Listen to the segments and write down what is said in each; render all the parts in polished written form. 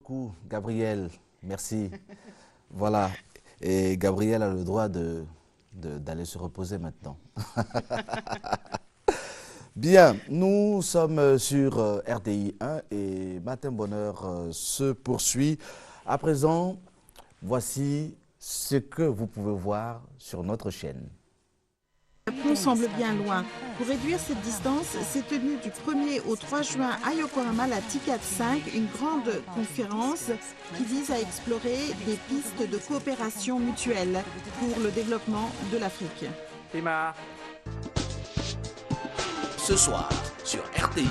beaucoup, Gabriel. Merci. Voilà. Et Gabriel a le droit d'aller se reposer maintenant. Bien, nous sommes sur RTI 1 et Matin Bonheur se poursuit. À présent, voici ce que vous pouvez voir sur notre chaîne. Le pont semble bien loin. Pour réduire cette distance, s'est tenue du 1er au 3 juin à Yokohama la TICAD 5, une grande conférence qui vise à explorer des pistes de coopération mutuelle pour le développement de l'Afrique. Ce soir, sur RTI 1.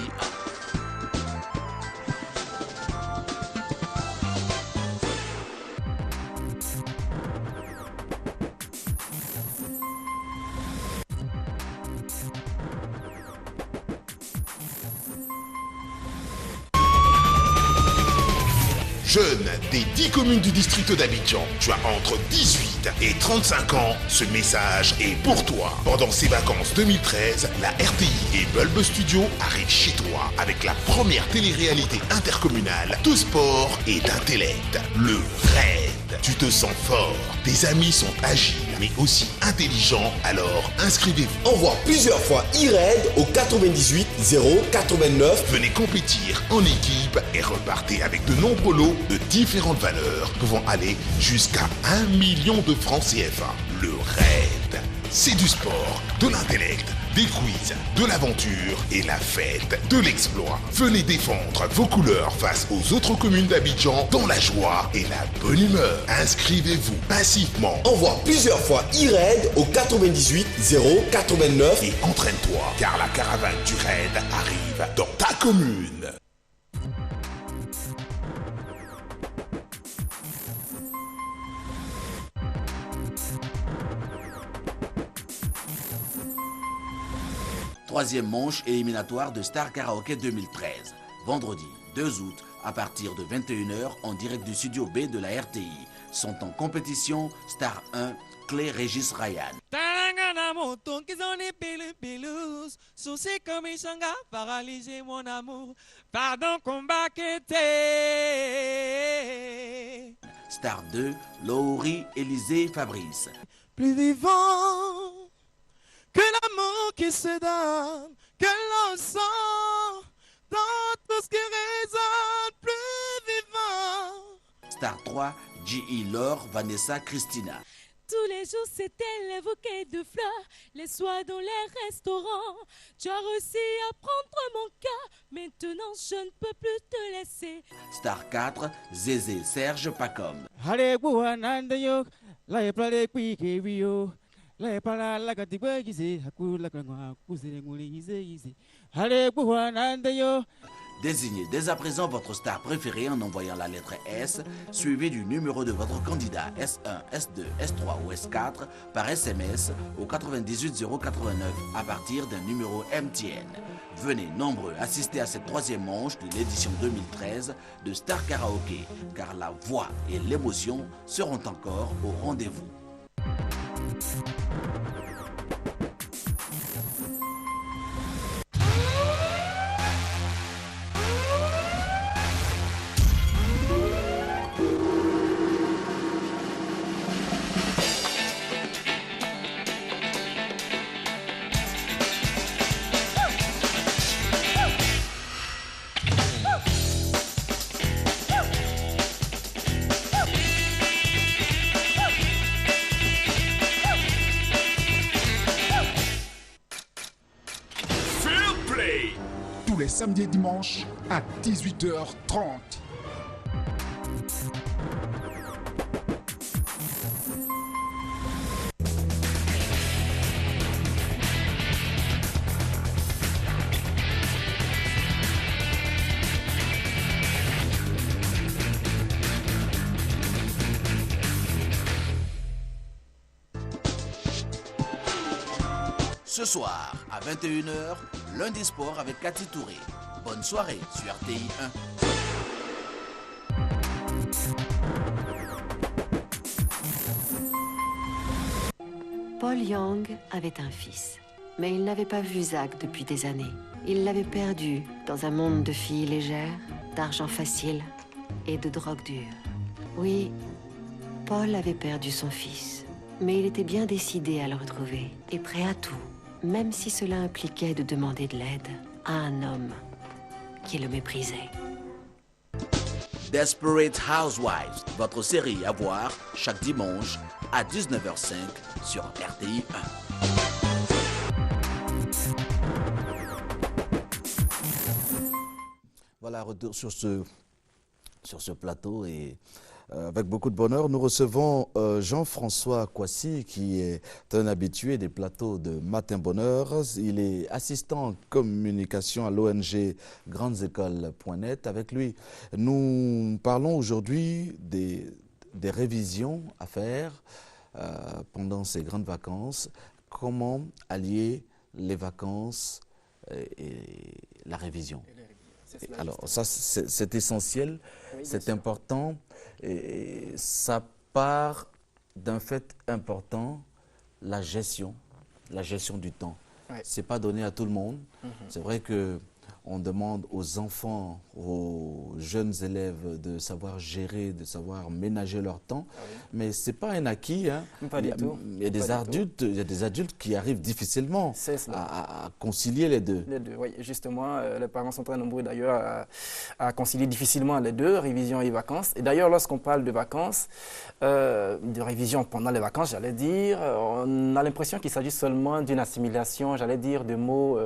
Jeune des 10 communes du district d'Abidjan, tu as entre 18 et 35 ans, ce message est pour toi. Pendant ces vacances 2013, la RTI et Bulb Studio arrivent chez toi avec la première télé-réalité intercommunale de sport et d'intellect, le RAID. Tu te sens fort, tes amis sont agiles mais aussi intelligents, alors inscrivez-vous. Envoie plusieurs fois e-RAID au 98 089. Venez compétir en équipe et repartez avec de nombreux lots de différentes valeurs pouvant aller jusqu'à 1 million de francs CFA. Le RAID, c'est du sport, de l'intellect, des quiz, de l'aventure et la fête de l'exploit. Venez défendre vos couleurs face aux autres communes d'Abidjan dans la joie et la bonne humeur. Inscrivez-vous massivement. Envoie plusieurs fois e-RAID au 98 089 et entraîne-toi car la caravane du RAID arrive dans ta commune. Troisième manche éliminatoire de Star Karaoke 2013. Vendredi 2 août à partir de 21 h en direct du studio B de la RTI. Sont en compétition Star 1, Clé Régis Ryan. Star 2, Laurie, Élisée, Fabrice. Plus vivant que l'amour qui se donne, que l'on sent dans tout ce qui résonne, plus vivant. Star 3, J.E. Laure, Vanessa, Christina. Tous les jours c'était les bouquets de fleurs, les soirs dans les restaurants. Tu as réussi à prendre mon cœur, maintenant je ne peux plus te laisser. Star 4, Zézé, Serge, Pacom. Allez, Bouanandayo, la plale Quiquevio. Allez, Bouanandayo. Désignez dès à présent votre star préférée en envoyant la lettre S, suivie du numéro de votre candidat S1, S2, S3 ou S4 par SMS au 98 089 à partir d'un numéro MTN. Venez nombreux assister à cette troisième manche de l'édition 2013 de Star Karaoke, car la voix et l'émotion seront encore au rendez-vous. Samedi et dimanche à 18h30. Ce soir, à 21 h, Lundi Sport avec Cathy Touré. Bonne soirée sur RTI 1. Paul Young avait un fils, mais il n'avait pas vu Zach depuis des années. Il l'avait perdu dans un monde de filles légères, d'argent facile et de drogue dure. Oui, Paul avait perdu son fils, mais il était bien décidé à le retrouver et prêt à tout, même si cela impliquait de demander de l'aide à un homme qui le méprisait. Desperate Housewives, votre série à voir chaque dimanche à 19h05 sur RTI 1. Voilà, retour sur ce plateau et avec beaucoup de bonheur, nous recevons Jean-François Kouassi qui est un habitué des plateaux de Matin Bonheur. Il est assistant en communication à l'ONG grandesécoles.net. Avec lui, nous parlons aujourd'hui des révisions à faire pendant ces grandes vacances. Comment allier les vacances et la révision? Alors ça, c'est essentiel, oui, c'est important et ça part d'un fait important, la gestion du temps. Ouais. Ce n'est pas donné à tout le monde. C'est vrai qu'on demande aux enfants, aux jeunes élèves de savoir gérer, de savoir ménager leur temps, mais ce n'est pas un acquis. Hein. Pas du tout. Il y a des adultes qui arrivent difficilement à concilier les deux. Les deux, oui. Justement, les parents sont très nombreux d'ailleurs à concilier difficilement les deux, révision et vacances. Et d'ailleurs, lorsqu'on parle de vacances, de révision pendant les vacances, j'allais dire, on a l'impression qu'il s'agit seulement d'une assimilation, j'allais dire, de mots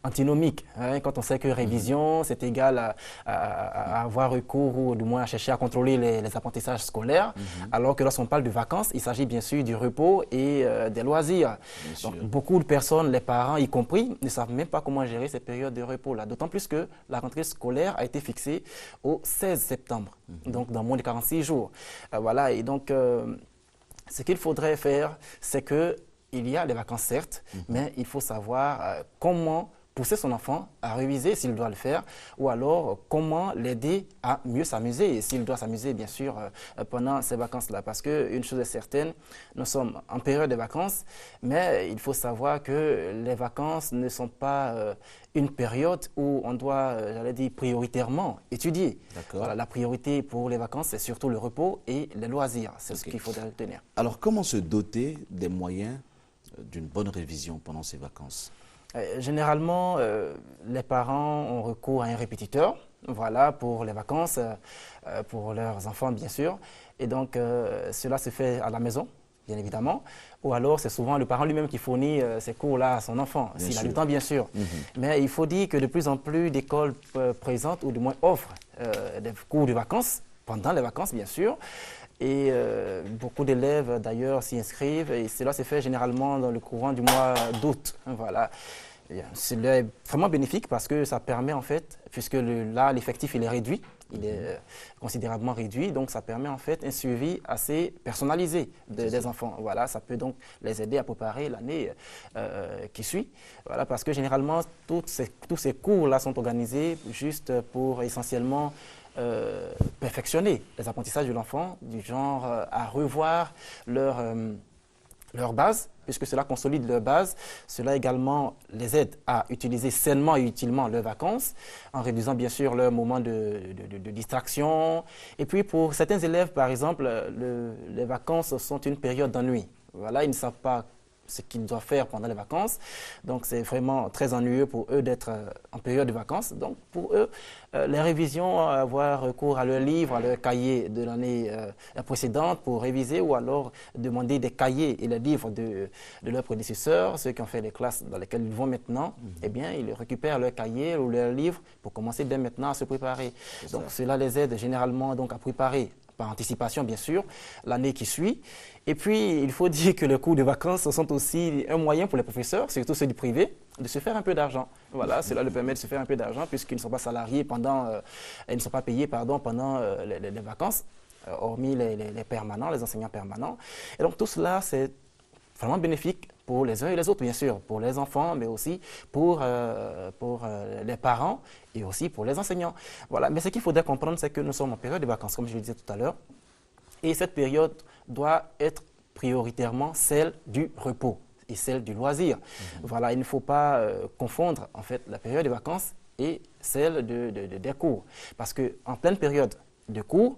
antinomiques. Hein, quand on sait que révision, c'est égal à avoir recours ou du moins à chercher à contrôler les apprentissages scolaires, alors que lorsqu'on parle de vacances, il s'agit bien sûr du repos et des loisirs. Donc, beaucoup de personnes, les parents y compris, ne savent même pas comment gérer cette période de repos-là, d'autant plus que la rentrée scolaire a été fixée au 16 septembre, donc dans moins de 46 jours. Voilà, et donc ce qu'il faudrait faire, c'est qu'il y a les vacances certes, mais il faut savoir comment pousser son enfant à réviser s'il doit le faire, ou alors comment l'aider à mieux s'amuser, s'il doit s'amuser bien sûr pendant ces vacances-là. Parce qu'une chose est certaine, nous sommes en période de vacances, mais il faut savoir que les vacances ne sont pas une période où on doit, j'allais dire, prioritairement étudier. Voilà, la priorité pour les vacances, c'est surtout le repos et les loisirs. C'est ce qu'il faudrait retenir. Alors comment se doter des moyens d'une bonne révision pendant ces vacances? Généralement, les parents ont recours à un répétiteur, voilà, pour les vacances, pour leurs enfants bien sûr. Et donc, cela se fait à la maison, bien évidemment. Ou alors, c'est souvent le parent lui-même qui fournit ces cours-là à son enfant, s'il a le temps bien sûr. Mais il faut dire que de plus en plus d'écoles présentent, ou du moins offrent, des cours de vacances, pendant les vacances bien sûr. Et beaucoup d'élèves d'ailleurs s'y inscrivent et cela se fait généralement dans le courant du mois d'août. Voilà. C'est vraiment bénéfique parce que ça permet en fait, puisque là l'effectif il est réduit, il est considérablement réduit, donc ça permet en fait un suivi assez personnalisé des enfants. Voilà, ça peut donc les aider à préparer l'année qui suit. Voilà, parce que généralement tous ces cours-là sont organisés juste pour essentiellement perfectionner les apprentissages de l'enfant, du genre à revoir leur base, puisque cela consolide leur base. Cela également les aide à utiliser sainement et utilement leurs vacances, en réduisant bien sûr leurs moments de distraction. Et puis pour certains élèves, par exemple, les vacances sont une période d'ennui. Voilà, ils ne savent pas ce qu'ils doivent faire pendant les vacances. Donc, c'est vraiment très ennuyeux pour eux d'être en période de vacances. Donc, pour eux, les révisions, avoir recours à leurs livres, à leurs cahiers de l'année précédente pour réviser ou alors demander des cahiers et les livres de leurs prédécesseurs, ceux qui ont fait les classes dans lesquelles ils vont maintenant, eh bien, ils récupèrent leurs cahiers ou leurs livres pour commencer dès maintenant à se préparer. Donc, cela les aide généralement donc, à préparer par anticipation, bien sûr, l'année qui suit. Et puis, il faut dire que les cours de vacances sont aussi un moyen pour les professeurs, surtout ceux du privé, de se faire un peu d'argent. Voilà, cela leur permet de se faire un peu d'argent puisqu'ils ne sont pas salariés ils ne sont pas payés pendant les vacances, hormis les permanents, les enseignants permanents. Et donc, tout cela, c'est vraiment bénéfique pour les uns et les autres, bien sûr, pour les enfants, mais aussi pour les parents et aussi pour les enseignants. Voilà. Mais ce qu'il faudrait comprendre, c'est que nous sommes en période de vacances, comme je le disais tout à l'heure, et cette période doit être prioritairement celle du repos et celle du loisir. Voilà, il ne faut pas confondre, en fait, la période de vacances et celle des cours. Parce qu'en pleine période de cours,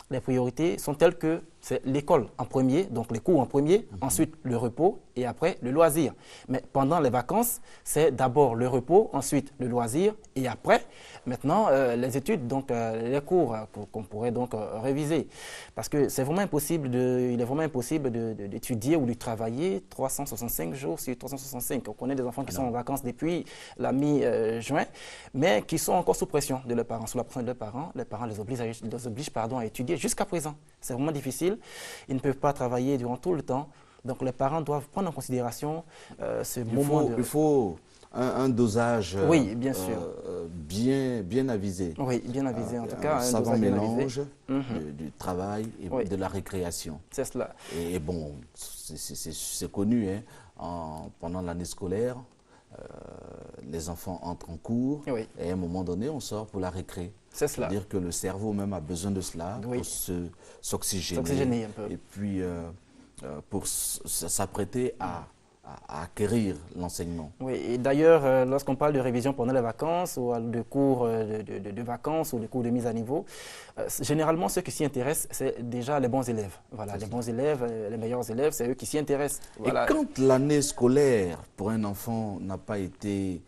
les priorités sont telles que c'est l'école en premier, donc les cours en premier, ensuite le repos et après le loisir. Mais pendant les vacances, c'est d'abord le repos, ensuite le loisir et après, maintenant, les études, donc les cours qu'on pourrait donc réviser. Parce que c'est vraiment impossible il est vraiment impossible d'étudier ou de travailler 365 jours sur 365. On connaît des enfants qui sont en vacances depuis la mi-juin, mais qui sont encore sous pression de leurs parents, sous la pression de leurs parents. Les parents les obligent à étudier jusqu'à présent. C'est vraiment difficile. Ils ne peuvent pas travailler durant tout le temps. Donc les parents doivent prendre en considération ce moment. Il faut un dosage oui, bien sûr. Bien avisé. Oui, bien avisé en tout cas. Un savant mélange du travail et de la récréation. C'est cela. Et bon, c'est connu, hein, pendant l'année scolaire, les enfants entrent en cours et à un moment donné, on sort pour la récré. C'est cela. C'est-à-dire que le cerveau même a besoin de cela pour s'oxygéner un peu. Et puis pour s'apprêter à acquérir l'enseignement. Oui, et d'ailleurs, lorsqu'on parle de révision pendant les vacances ou de cours de vacances ou de cours de mise à niveau, généralement, ceux qui s'y intéressent, c'est déjà les bons élèves. Voilà, les bons élèves, les meilleurs élèves, c'est eux qui s'y intéressent. Voilà. Et quand l'année scolaire pour un enfant n'a pas été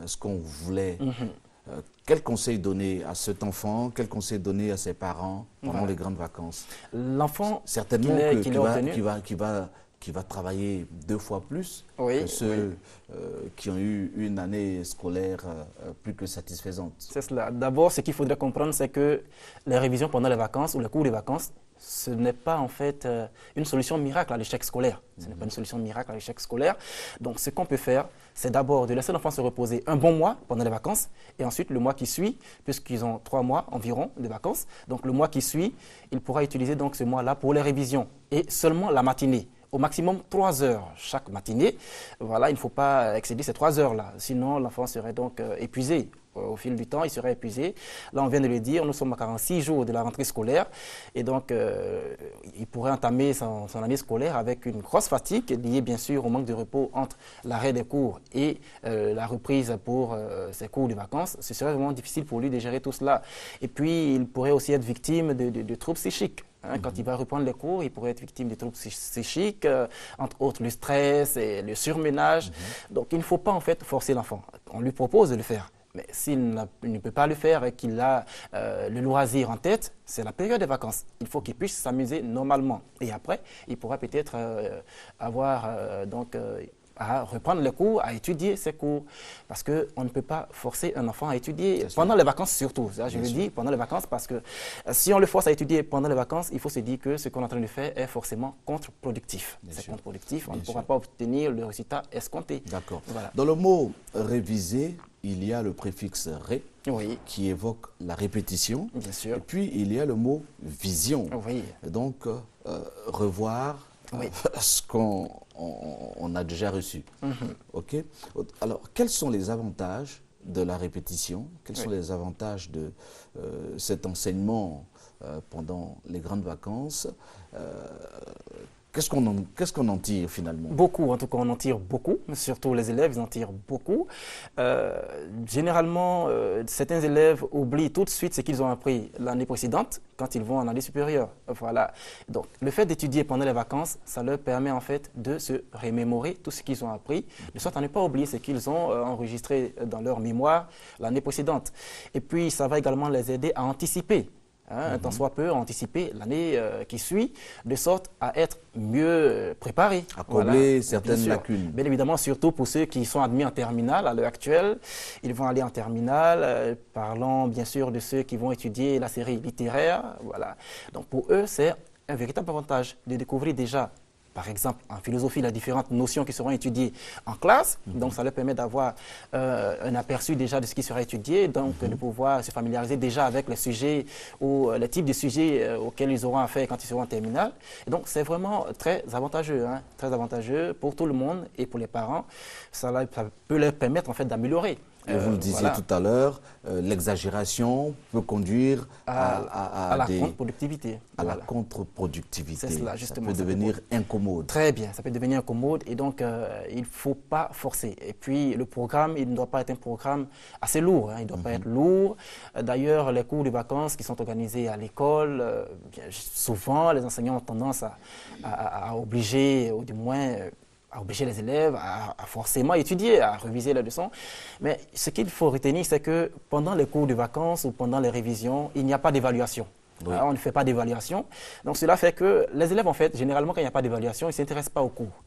ce qu'on voulait, quel conseil donner à cet enfant, quel conseil donner à ses parents pendant les grandes vacances? L'enfant, certainement qui va travailler 2 fois plus que ceux qui ont eu une année scolaire plus que satisfaisante. C'est cela. D'abord, ce qu'il faudrait comprendre, c'est que les révisions pendant les vacances ou les cours de vacances, ce n'est pas en fait une solution miracle à l'échec scolaire. Ce n'est pas une solution miracle à l'échec scolaire. Donc, ce qu'on peut faire, c'est d'abord de laisser l'enfant se reposer un bon mois pendant les vacances et ensuite le mois qui suit, puisqu'ils ont 3 mois environ de vacances, donc le mois qui suit, il pourra utiliser donc ce mois-là pour les révisions et seulement la matinée. Au maximum 3 heures chaque matinée. Voilà, il ne faut pas excéder ces 3 heures-là. Sinon, l'enfant serait donc épuisé. Au fil du temps, il serait épuisé. Là, on vient de le dire, nous sommes à 46 jours de la rentrée scolaire. Et donc, il pourrait entamer son année scolaire avec une grosse fatigue liée, bien sûr, au manque de repos entre l'arrêt des cours et la reprise pour ses cours de vacances. Ce serait vraiment difficile pour lui de gérer tout cela. Et puis, il pourrait aussi être victime de troubles psychiques. Quand il va reprendre les cours, il pourrait être victime de troubles psychiques, entre autres le stress et le surménage. Donc, il ne faut pas en fait forcer l'enfant. On lui propose de le faire. Mais s'il ne peut pas le faire et qu'il a le loisir en tête, c'est la période des vacances. Il faut qu'il puisse s'amuser normalement. Et après, il pourra peut-être à reprendre les cours, à étudier ses cours. Parce qu'on ne peut pas forcer un enfant à étudier pendant les vacances surtout. Ça, je le dis pendant les vacances parce que si on le force à étudier pendant les vacances, il faut se dire que ce qu'on est en train de faire est forcément contre-productif. C'est contre-productif, on ne pourra pas obtenir le résultat escompté. D'accord. Voilà. Dans le mot réviser, il y a le préfixe ré qui évoque la répétition. Bien sûr. Et puis il y a le mot vision. Oui. Donc revoir ce qu'on a déjà reçu. Ok. Alors quels sont les avantages de la répétition? Quels sont les avantages de cet enseignement pendant les grandes vacances? Qu'est-ce qu'on en tire finalement? Beaucoup, en tout cas on en tire beaucoup, surtout les élèves, ils en tirent beaucoup. Généralement, certains élèves oublient tout de suite ce qu'ils ont appris l'année précédente quand ils vont en année supérieure. Voilà. Donc le fait d'étudier pendant les vacances, ça leur permet en fait de se remémorer tout ce qu'ils ont appris, de sorte à ne pas oublier ce qu'ils ont enregistré dans leur mémoire l'année précédente. Et puis ça va également les aider à anticiper. Un tant soit peu anticiper l'année qui suit, de sorte à être mieux préparés. À combler certaines lacunes. Bien évidemment, surtout pour ceux qui sont admis en terminale à l'heure actuelle. Ils vont aller en terminale, parlant bien sûr de ceux qui vont étudier la série littéraire. Voilà. Donc pour eux, c'est un véritable avantage de découvrir déjà, par exemple, en philosophie, les différentes notions qui seront étudiées en classe. Donc, ça leur permet d'avoir un aperçu déjà de ce qui sera étudié, donc de pouvoir se familiariser déjà avec les sujets ou les types de sujets auxquels ils auront affaire quand ils seront en terminale. Et donc, c'est vraiment très avantageux, très avantageux pour tout le monde et pour les parents. Ça peut leur permettre en fait d'améliorer Et vous le disiez tout à l'heure, l'exagération peut conduire à la contre-productivité. À la contre-productivité. C'est cela, justement. Ça peut devenir incommode. Très bien, ça peut devenir incommode et donc il ne faut pas forcer. Et puis le programme, il ne doit pas être un programme assez lourd, hein, il ne doit pas être lourd. D'ailleurs, les cours de vacances qui sont organisés à l'école, souvent les enseignants ont tendance à obliger, ou du moins à obliger les élèves à forcément étudier, à réviser la leçon. Mais ce qu'il faut retenir, c'est que pendant les cours de vacances ou pendant les révisions, il n'y a pas d'évaluation. Oui. On ne fait pas d'évaluation. Donc cela fait que les élèves, en fait, généralement, quand il n'y a pas d'évaluation, ils ne s'intéressent pas aux cours.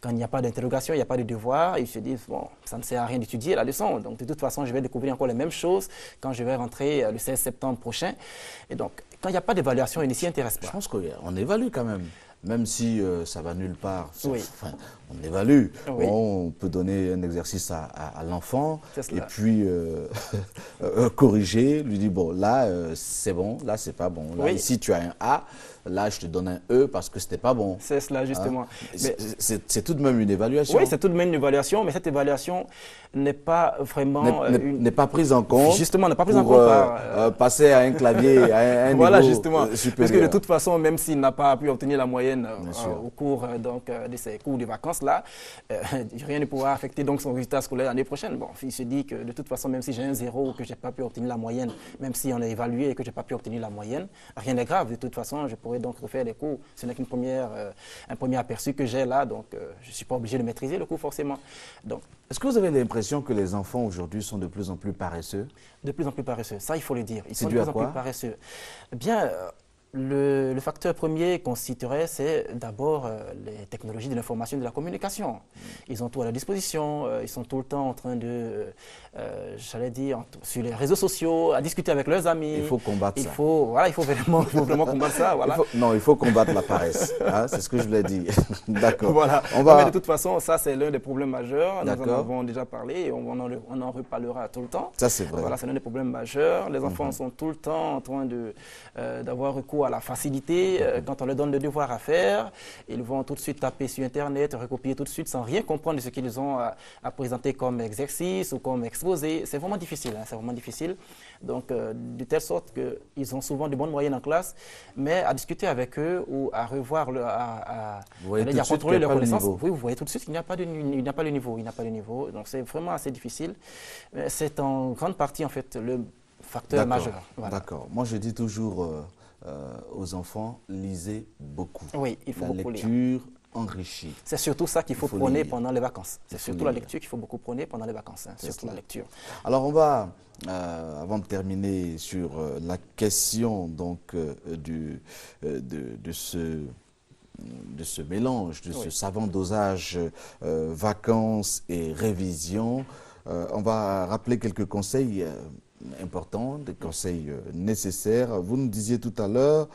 Quand il n'y a pas d'interrogation, il n'y a pas de devoir, ils se disent, bon, ça ne sert à rien d'étudier la leçon. Donc de toute façon, je vais découvrir encore les mêmes choses quand je vais rentrer le 16 septembre prochain. Et donc, quand il n'y a pas d'évaluation, ils ne s'y intéressent pas. Je pense qu'on évalue quand même. Même si ça va nulle part, oui. Enfin, on évalue. Oui. On peut donner un exercice à l'enfant et puis corriger, lui dire, bon, là, c'est bon, là, c'est pas bon. Là, ici, tu as un A, là, je te donne un E parce que c'était pas bon. C'est cela, justement. C'est tout de même une évaluation. Oui, c'est tout de même une évaluation, mais cette évaluation n'est pas vraiment... n'est pas prise en compte. Justement, n'est pas prise en compte par... passer à un clavier, à un voilà, niveau justement. supérieur. Parce que de toute façon, même s'il n'a pas pu obtenir la moyenne au cours de ces cours de vacances-là, rien ne pourra affecter donc son résultat scolaire l'année prochaine. Bon, il se dit que de toute façon, même si j'ai un 0 ou que je n'ai pas pu obtenir la moyenne, même si on a évalué et que je n'ai pas pu obtenir la moyenne, rien n'est grave. De toute façon, je pourrais donc refaire les cours. Ce n'est qu'un premier aperçu que j'ai là, donc je ne suis pas obligé de maîtriser le cours forcément. Est-ce que vous avez l'impression que les enfants aujourd'hui sont de plus en plus paresseux? De plus en plus paresseux, ça il faut le dire. Ils sont de dû plus à en quoi? plus paresseux. Bien, le facteur premier constituerait, c'est d'abord les technologies de l'information et de la communication. Ils ont tout à la disposition, ils sont tout le temps en train de, j'allais dire, sur les réseaux sociaux, à discuter avec leurs amis. Il faut combattre ça. Il faut vraiment combattre ça. Voilà. Il faut combattre la paresse. Hein, c'est ce que je voulais dire. D'accord. Voilà. Mais de toute façon, ça c'est l'un des problèmes majeurs. Nous en avons déjà parlé et on en reparlera tout le temps. Ça c'est vrai. Voilà, c'est l'un des problèmes majeurs. Les enfants sont tout le temps en train d'avoir recours à la facilité. Quand on leur donne le devoir à faire, ils vont tout de suite taper sur Internet, recopier tout de suite sans rien comprendre de ce qu'ils ont à présenter comme exercice ou comme exposé. C'est vraiment difficile. Hein, c'est vraiment difficile. Donc, de telle sorte qu'ils ont souvent de bonnes moyennes en classe, mais à discuter avec eux ou à revoir, à contrôler leurs connaissances, oui, vous voyez tout de suite qu'il n'y a pas de niveau. Il n'y a pas de niveau. Donc, c'est vraiment assez difficile. Mais c'est en grande partie, en fait, le facteur majeur. Voilà. D'accord. Moi, je dis toujours aux enfants, lisez beaucoup. Oui, il faut beaucoup lire. La lecture enrichit. C'est surtout ça qu'il faut prôner pendant les vacances. C'est surtout la lire. lecture qu'il faut beaucoup prôner pendant les vacances. Hein, surtout la lecture. Alors, on va, avant de terminer sur la question donc, de ce mélange, de ce savant dosage vacances et révision, on va rappeler quelques conseils importants, des conseils nécessaires. Vous nous disiez tout à l'heure,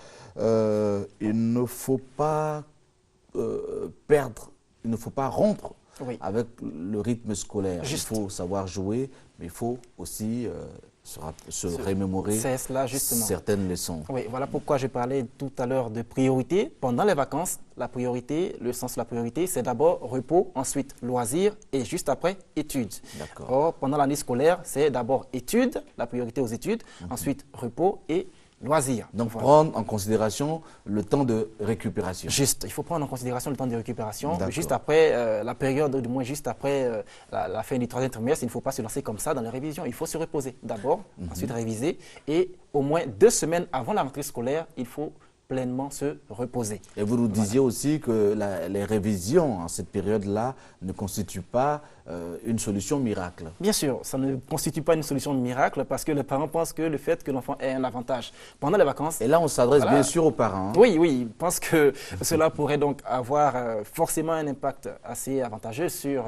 il ne faut pas perdre, il ne faut pas rompre avec le rythme scolaire. Juste. Il faut savoir jouer, mais il faut aussi se remémorer certaines leçons. Oui, voilà pourquoi je parlais tout à l'heure de priorité. Pendant les vacances, la priorité, le sens de la priorité, c'est d'abord repos, ensuite loisirs et juste après études. Or, pendant l'année scolaire, c'est d'abord études, la priorité aux études, ensuite repos et loisirs. Donc, prendre en considération le temps de récupération. Juste, il faut prendre en considération le temps de récupération. Juste après la période, du moins juste après la fin du troisième trimestre, il ne faut pas se lancer comme ça dans les révisions. Il faut se reposer d'abord, ensuite réviser. Et au moins 2 semaines avant la rentrée scolaire, il faut pleinement se reposer. Et vous nous disiez aussi que les révisions en cette période-là ne constituent pas une solution miracle. Bien sûr, ça ne constitue pas une solution miracle parce que les parents pensent que le fait que l'enfant ait un avantage pendant les vacances... Et là, on s'adresse bien sûr aux parents. Hein. Oui, ils pensent que cela pourrait donc avoir forcément un impact assez avantageux sur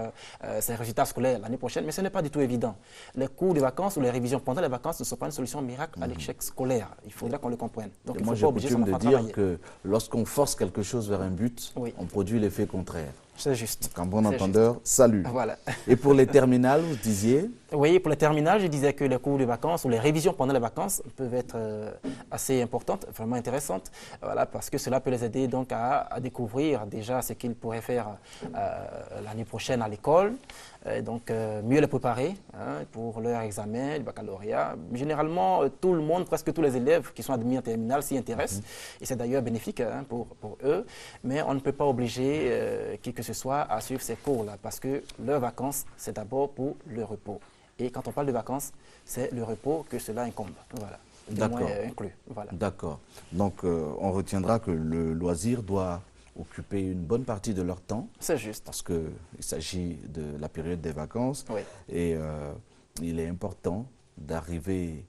ses résultats scolaires l'année prochaine, mais ce n'est pas du tout évident. Les cours de vacances ou les révisions pendant les vacances ne sont pas une solution miracle à l'échec scolaire. Il faudrait qu'on le comprenne. Donc, il faut pas obliger son enfant à travailler. Que lorsqu'on force quelque chose vers un but, on produit l'effet contraire. C'est juste. Donc, en bon entendeur, salut. Voilà. Et pour les terminales, vous disiez? Oui, pour les terminales, je disais que les cours de vacances ou les révisions pendant les vacances peuvent être assez importantes, vraiment intéressantes, voilà, parce que cela peut les aider donc à découvrir déjà ce qu'ils pourraient faire l'année prochaine à l'école, donc mieux les préparer pour leur examen, le baccalauréat. Généralement, tout le monde, presque tous les élèves qui sont admis en terminale s'y intéressent, et c'est d'ailleurs bénéfique pour eux, mais on ne peut pas obliger qui que ce soit à suivre ces cours-là, parce que leurs vacances, c'est d'abord pour le repos. Et quand on parle de vacances, c'est le repos que cela incombe. Voilà. D'accord. Inclus. Voilà. D'accord. Donc, on retiendra que le loisir doit occuper une bonne partie de leur temps. C'est juste. Parce qu'il s'agit de la période des vacances. Oui. Et il est important d'arriver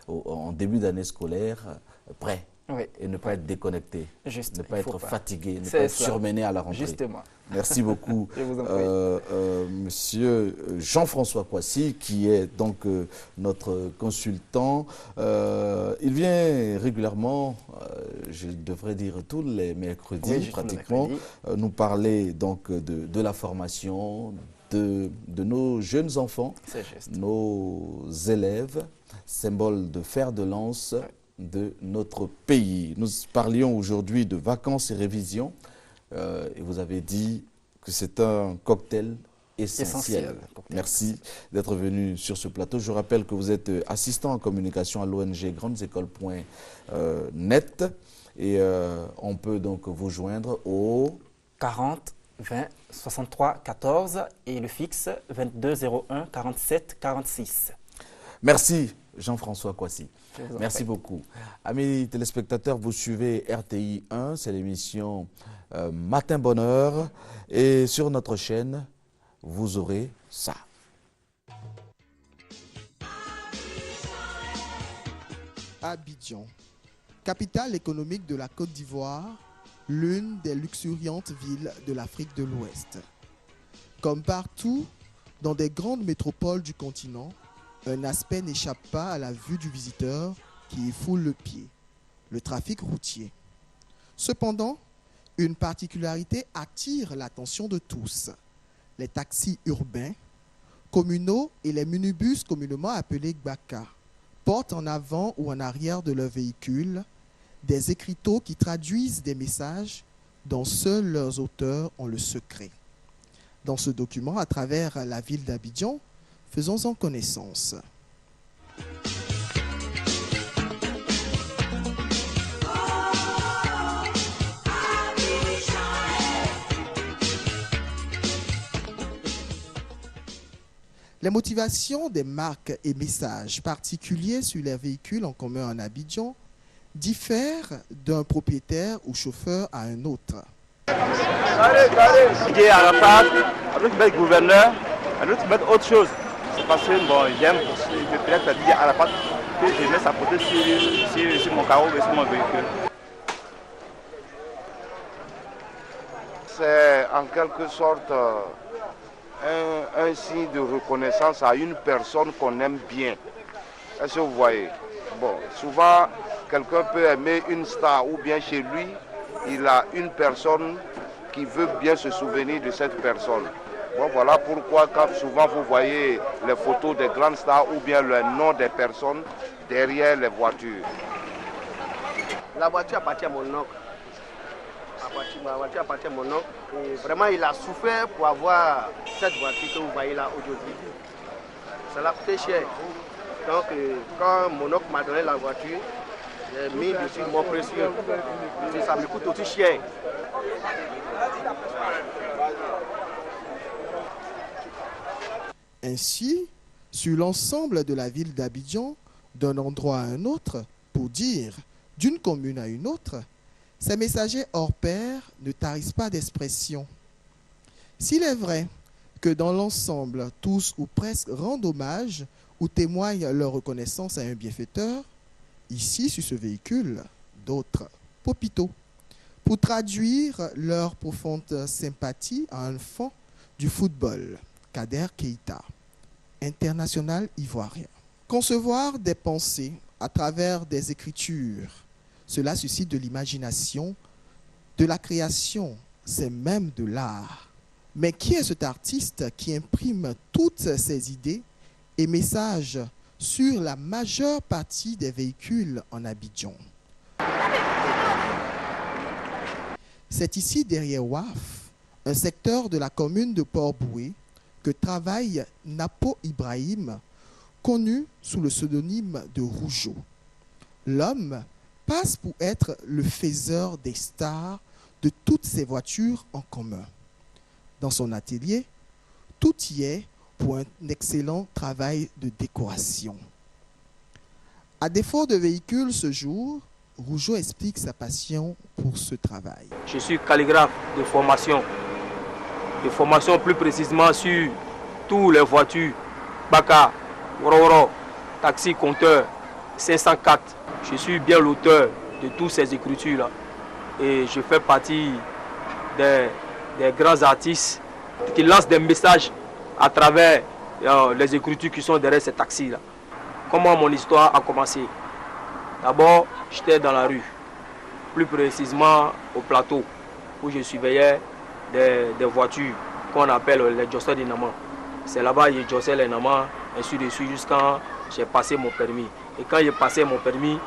en début d'année scolaire prêt. Oui. Et ne pas être déconnecté, juste, ne pas être fatigué, ne pas être surmené à la rentrée. Justement. Merci beaucoup, Je vous en prie. Monsieur Jean-François Kwasi, qui est donc notre consultant. Il vient régulièrement, je devrais dire tous les mercredis, pratiquement, nous parler donc de la formation de nos jeunes enfants, nos élèves, symboles de fer de lance de notre pays. Nous parlions aujourd'hui de vacances et révisions et vous avez dit que c'est un cocktail essentiel. Merci d'être venu sur ce plateau. Je rappelle que vous êtes assistant en communication à l'ONG grandesécoles.net et on peut donc vous joindre au 40 20 63 14 et le fixe 22 01 47 46. Merci Jean-François Kwasi. Merci beaucoup. Amis téléspectateurs, vous suivez RTI 1, c'est l'émission Matin Bonheur. Et sur notre chaîne, vous aurez ça. Abidjan, capitale économique de la Côte d'Ivoire, l'une des luxuriantes villes de l'Afrique de l'Ouest. Comme partout, dans des grandes métropoles du continent, un aspect n'échappe pas à la vue du visiteur qui y foule le pied, le trafic routier. Cependant, une particularité attire l'attention de tous. Les taxis urbains, communaux et les minibus communément appelés Gbaka portent en avant ou en arrière de leur véhicule des écriteaux qui traduisent des messages dont seuls leurs auteurs ont le secret. Dans ce document, à travers la ville d'Abidjan, faisons-en connaissance. Les motivations des marques et messages particuliers sur les véhicules en commun en Abidjan diffèrent d'un propriétaire ou chauffeur à un autre. Il est Arafat, à l'autre mettre gouverneur, à l'autre mettre autre chose. C'est parce que bon, j'aime peut-être dire Arafat que je mets sa photo sur mon carreau et sur mon véhicule. C'est en quelque sorte un signe de reconnaissance à une personne qu'on aime bien. Est-ce que vous voyez? Bon, souvent, quelqu'un peut aimer une star ou bien chez lui, il a une personne qui veut bien se souvenir de cette personne. Bon, voilà pourquoi quand souvent vous voyez les photos des grandes stars ou bien le nom des personnes derrière les voitures. La voiture appartient à mon oncle. La voiture appartient à mon oncle. Et vraiment, il a souffert pour avoir cette voiture que vous voyez là aujourd'hui. Ça l'a coûté cher. Donc, quand mon oncle m'a donné la voiture, j'ai mis dessus mon précieux. Et ça me coûte aussi cher. Ainsi, sur l'ensemble de la ville d'Abidjan, d'un endroit à un autre, pour dire d'une commune à une autre, ces messagers hors pair ne tarissent pas d'expression. S'il est vrai que dans l'ensemble, tous ou presque rendent hommage ou témoignent leur reconnaissance à un bienfaiteur, ici, sur ce véhicule, d'autres, Popito, pour traduire leur profonde sympathie à un fan du football, Kader Keita, international ivoirien. Concevoir des pensées à travers des écritures, cela suscite de l'imagination, de la création, c'est même de l'art. Mais qui est cet artiste qui imprime toutes ses idées et messages sur la majeure partie des véhicules en Abidjan? C'est ici, derrière WAF, un secteur de la commune de Port-Boué, que travaille Napo Ibrahim, connu sous le pseudonyme de Rougeau. L'homme passe pour être le faiseur des stars de toutes ces voitures en commun. Dans son atelier, tout y est pour un excellent travail de décoration. À défaut de véhicules ce jour, Rougeau explique sa passion pour ce travail. Je suis calligraphe de formation plus précisément sur toutes les voitures, Baka, Woro, taxi, compteur, 504. Je suis bien l'auteur de toutes ces écritures-là. Et je fais partie des grands artistes qui lancent des messages à travers les écritures qui sont derrière ces taxis-là. Comment mon histoire a commencé? D'abord, j'étais dans la rue, plus précisément au plateau, où je surveillais des voitures qu'on appelle les Jossel d'Inama. C'est là-bas que j'ai Jossel d'Inama, ainsi de suite, jusqu'à j'ai passé mon permis. Et quand j'ai passé mon permis,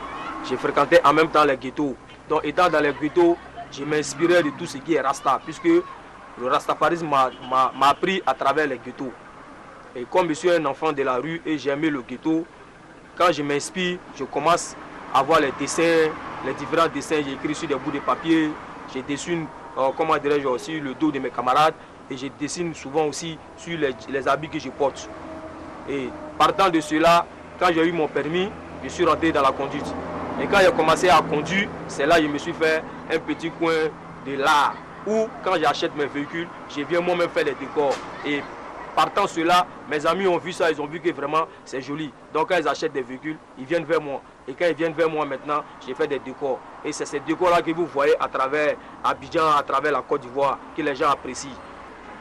j'ai fréquenté en même temps les ghettos. Donc étant dans les ghettos, je m'inspirais de tout ce qui est Rasta, puisque le rastafarisme m'a appris à travers les ghettos. Et comme je suis un enfant de la rue et j'ai aimé le ghetto, quand je m'inspire, je commence à voir les dessins, les différents dessins, j'ai écrit sur des bouts de papier, je dessine, comment dirais-je, aussi le dos de mes camarades, et je dessine souvent aussi sur les habits que je porte. Et partant de cela, quand j'ai eu mon permis, je suis rentré dans la conduite. Et quand j'ai commencé à conduire, c'est là que je me suis fait un petit coin de l'art, où quand j'achète mes véhicules, je viens moi-même faire les décors. Et partant de cela, mes amis ont vu ça, ils ont vu que vraiment c'est joli. Donc quand ils achètent des véhicules, ils viennent vers moi. Et quand ils viennent vers moi maintenant, j'ai fait des décors. Et c'est ces décors-là que vous voyez à travers Abidjan, à travers la Côte d'Ivoire, que les gens apprécient.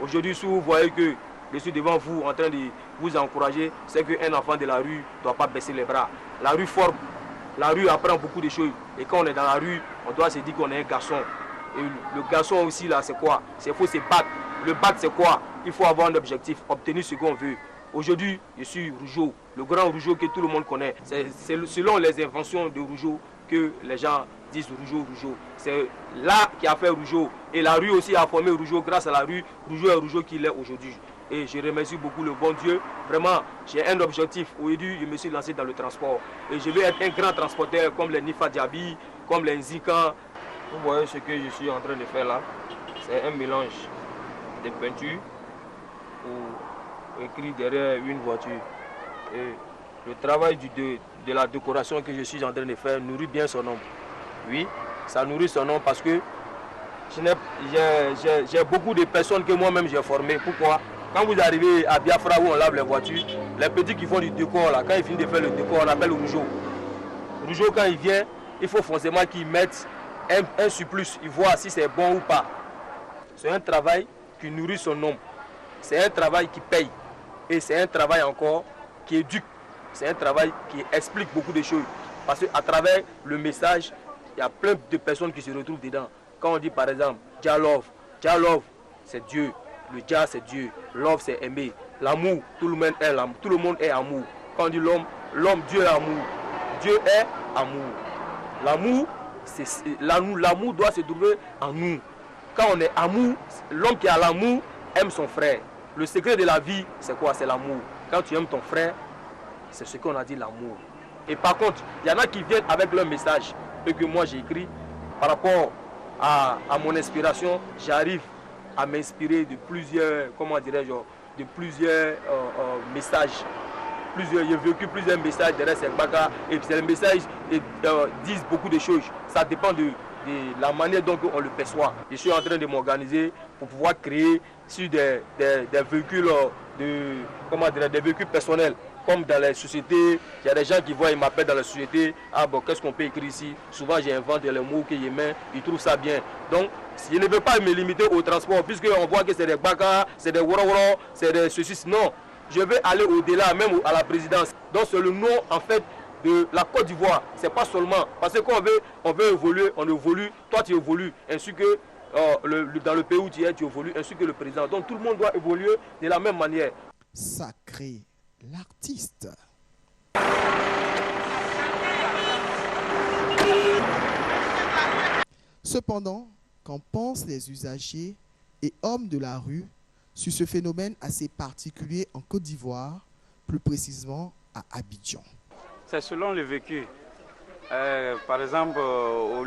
Aujourd'hui, si vous voyez que je suis devant vous en train de vous encourager, c'est qu'un enfant de la rue ne doit pas baisser les bras. La rue forme, la rue apprend beaucoup de choses. Et quand on est dans la rue, on doit se dire qu'on est un garçon. Et le garçon aussi, là, c'est quoi? C'est faut se battre. Le battre, c'est quoi? Il faut avoir un objectif, obtenir ce qu'on veut. Aujourd'hui, je suis Rougeau, le grand Rougeau que tout le monde connaît. C'est selon les inventions de Rougeau que les gens disent Rougeau, Rougeau. C'est là qui a fait Rougeau. Et la rue aussi a formé Rougeau. Grâce à la rue, Rougeau est Rougeau qu'il est aujourd'hui. Et je remercie beaucoup le bon Dieu. Vraiment, j'ai un objectif. Aujourd'hui, je me suis lancé dans le transport. Et je vais être un grand transporteur comme les Nifa Diaby, comme les Nzika. Vous voyez ce que je suis en train de faire là. C'est un mélange de peinture ou écrit derrière une voiture. Et le travail de la décoration que je suis en train de faire nourrit bien son nom. Oui, ça nourrit son nom parce que j'ai beaucoup de personnes que moi-même j'ai formées. Pourquoi? Quand vous arrivez à Biafra où on lave les voitures, les petits qui font du décor là, quand ils finissent de faire le décor, on appelle Rougeau. Rougeau, quand il vient, il faut forcément qu'ils mettent un surplus, ils voient si c'est bon ou pas. C'est un travail qui nourrit son nom. C'est un travail qui paye. Et c'est un travail encore qui éduque. C'est un travail qui explique beaucoup de choses. Parce qu'à travers le message, il y a plein de personnes qui se retrouvent dedans. Quand on dit par exemple, Jah Love, c'est Dieu. Le Jah, c'est Dieu. Love, c'est aimer. L'amour, tout le monde est amour. Quand on dit l'homme, Dieu est amour. Dieu est amour. L'amour doit se trouver en nous. Quand on est amour, l'homme qui a l'amour aime son frère. Le secret de la vie, c'est quoi? C'est l'amour. Quand tu aimes ton frère, c'est ce qu'on a dit, l'amour. Et par contre, il y en a qui viennent avec leur message, et que moi j'ai écrit, par rapport à mon inspiration, j'arrive à m'inspirer de plusieurs, comment dirais-je, de plusieurs messages. J'ai vécu plusieurs messages derrière ces bagarres, et ces messages disent beaucoup de choses. Ça dépend de la manière dont on le perçoit. Je suis en train de m'organiser pour pouvoir créer sur des véhicules des véhicules personnels. Comme dans les sociétés, il y a des gens qui voient, ils m'appellent dans la société, ah bon, qu'est-ce qu'on peut écrire ici? Souvent j'invente les mots que j'aime, ils trouvent ça bien. Donc, je ne veux pas me limiter au transport, puisqu'on voit que c'est des bagarres, c'est des woro, c'est des ceci. Non, je vais aller au-delà, même à la présidence. Donc c'est le nom en fait de la Côte d'Ivoire. C'est pas seulement parce qu'on veut évoluer, on évolue, toi tu évolues, ainsi que dans le pays où tu évolues, ainsi que le président. Donc tout le monde doit évoluer de la même manière. Sacré l'artiste. Cependant, qu'en pensent les usagers et hommes de la rue sur ce phénomène assez particulier en Côte d'Ivoire, plus précisément à Abidjan? C'est selon le vécu. Par exemple, au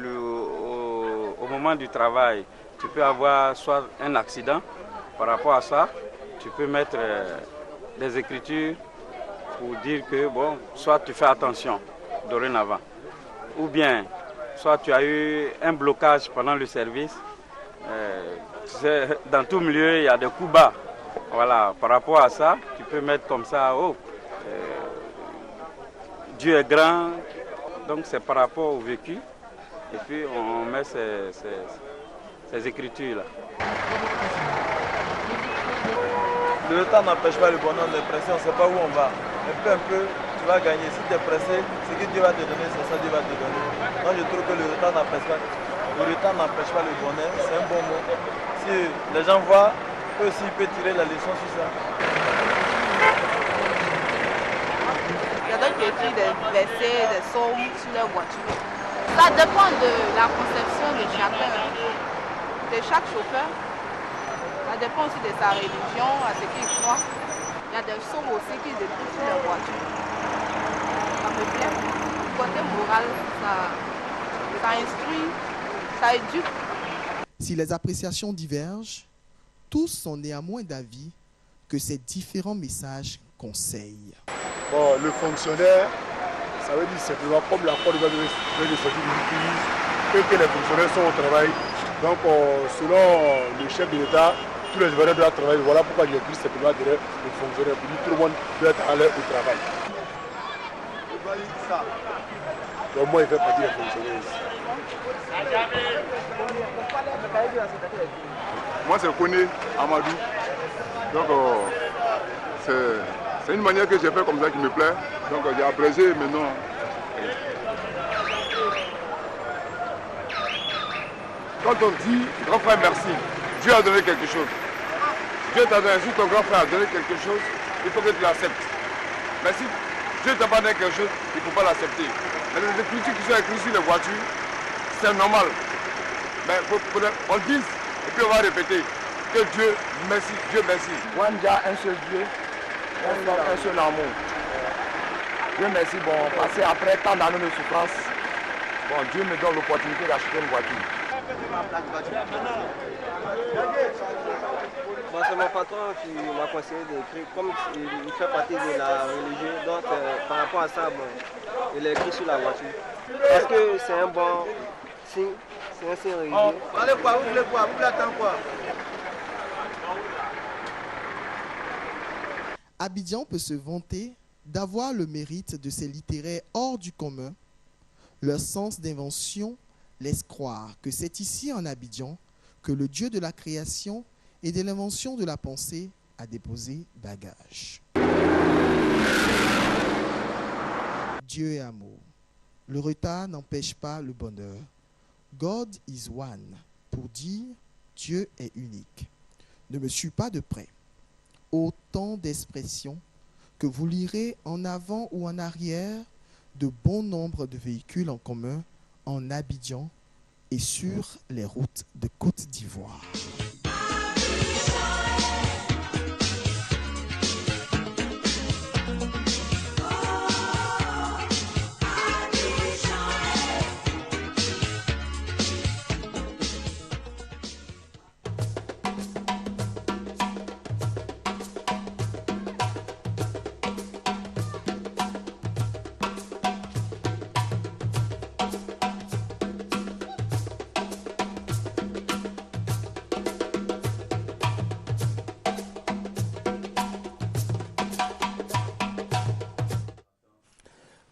moment du travail, tu peux avoir soit un accident. Par rapport à ça, tu peux mettre des écritures pour dire que, bon, soit tu fais attention dorénavant, ou bien, soit tu as eu un blocage pendant le service. Dans tout milieu, il y a des coups bas. Voilà, par rapport à ça, tu peux mettre comme ça, oh, Dieu est grand, donc c'est par rapport au vécu, et puis on met ces écritures-là. Le temps n'empêche pas le bonheur de presser, on ne sait pas où on va. Mais peu à peu, tu vas gagner. Si tu es pressé, ce que Dieu va te donner, c'est ça que Dieu va te donner. Moi, je trouve que le temps n'empêche pas. Le temps n'empêche pas le bonheur, c'est un bon mot. Si les gens voient, eux aussi, ils peuvent tirer la leçon sur ça. Il y a d'autres qui écrivent des versets, des psaumes sur leur voiture. Ça dépend de la conception de chacun, de chaque chauffeur. Ça dépend aussi de sa religion, à ce qu'il croit. Il y a des psaumes aussi qu'ils écoutent sur leur voiture. Ça me plaît. Du côté moral, ça instruit, ça éduque. Si les appréciations divergent, tous sont néanmoins d'avis que ces différents messages conseillent. Bon, le fonctionnaire, ça veut dire simplement comme la Côte d'Ivoire de sortir d'une crise, que les fonctionnaires sont au travail. Donc, selon le chef de l'État, tous les Ivoiriens doivent travailler. Voilà pourquoi j'ai pris simplement derrière les fonctionnaires. Pour dire tout le monde doit être à l'aise au travail. Donc, moi, il fait partie des fonctionnaires ici. Moi, c'est Koné Amadou. Donc, c'est une manière que j'ai fait comme ça qui me plaît. Donc, j'ai apprécié maintenant. Quand on dit grand frère merci, Dieu a donné quelque chose. Dieu t'a donné, si ton grand frère a donné quelque chose, il faut que tu l'acceptes. Mais si Dieu t'a pas donné quelque chose, il ne faut pas l'accepter. Mais les écritures qui sont écrites sur les voitures, c'est normal. Mais on le dit et puis on va répéter que Dieu merci, Dieu merci. Wanja, un seul Dieu, un seul amour. Dieu merci, bon, parce qu'après tant d'années de souffrance, bon, Dieu me donne l'opportunité d'acheter une voiture. Bon, c'est mon patron qui m'a conseillé d'écrire, comme il fait partie de la religion, donc par rapport à ça, bon, il a écrit sur la voiture. Parce que c'est un bon signe, c'est un signe religieux. Allez quoi, vous voulez quoi, vous voulez attendre quoi? Abidjan peut se vanter d'avoir le mérite de ses littéraires hors du commun. Leur sens d'invention laisse croire que c'est ici en Abidjan que le Dieu de la création et de l'invention de la pensée a déposé bagage. Dieu est amour. Le retard n'empêche pas le bonheur. God is one, pour dire Dieu est unique. Ne me suis pas de près. Autant d'expressions que vous lirez en avant ou en arrière de bon nombre de véhicules en commun en Abidjan et sur les routes de Côte d'Ivoire.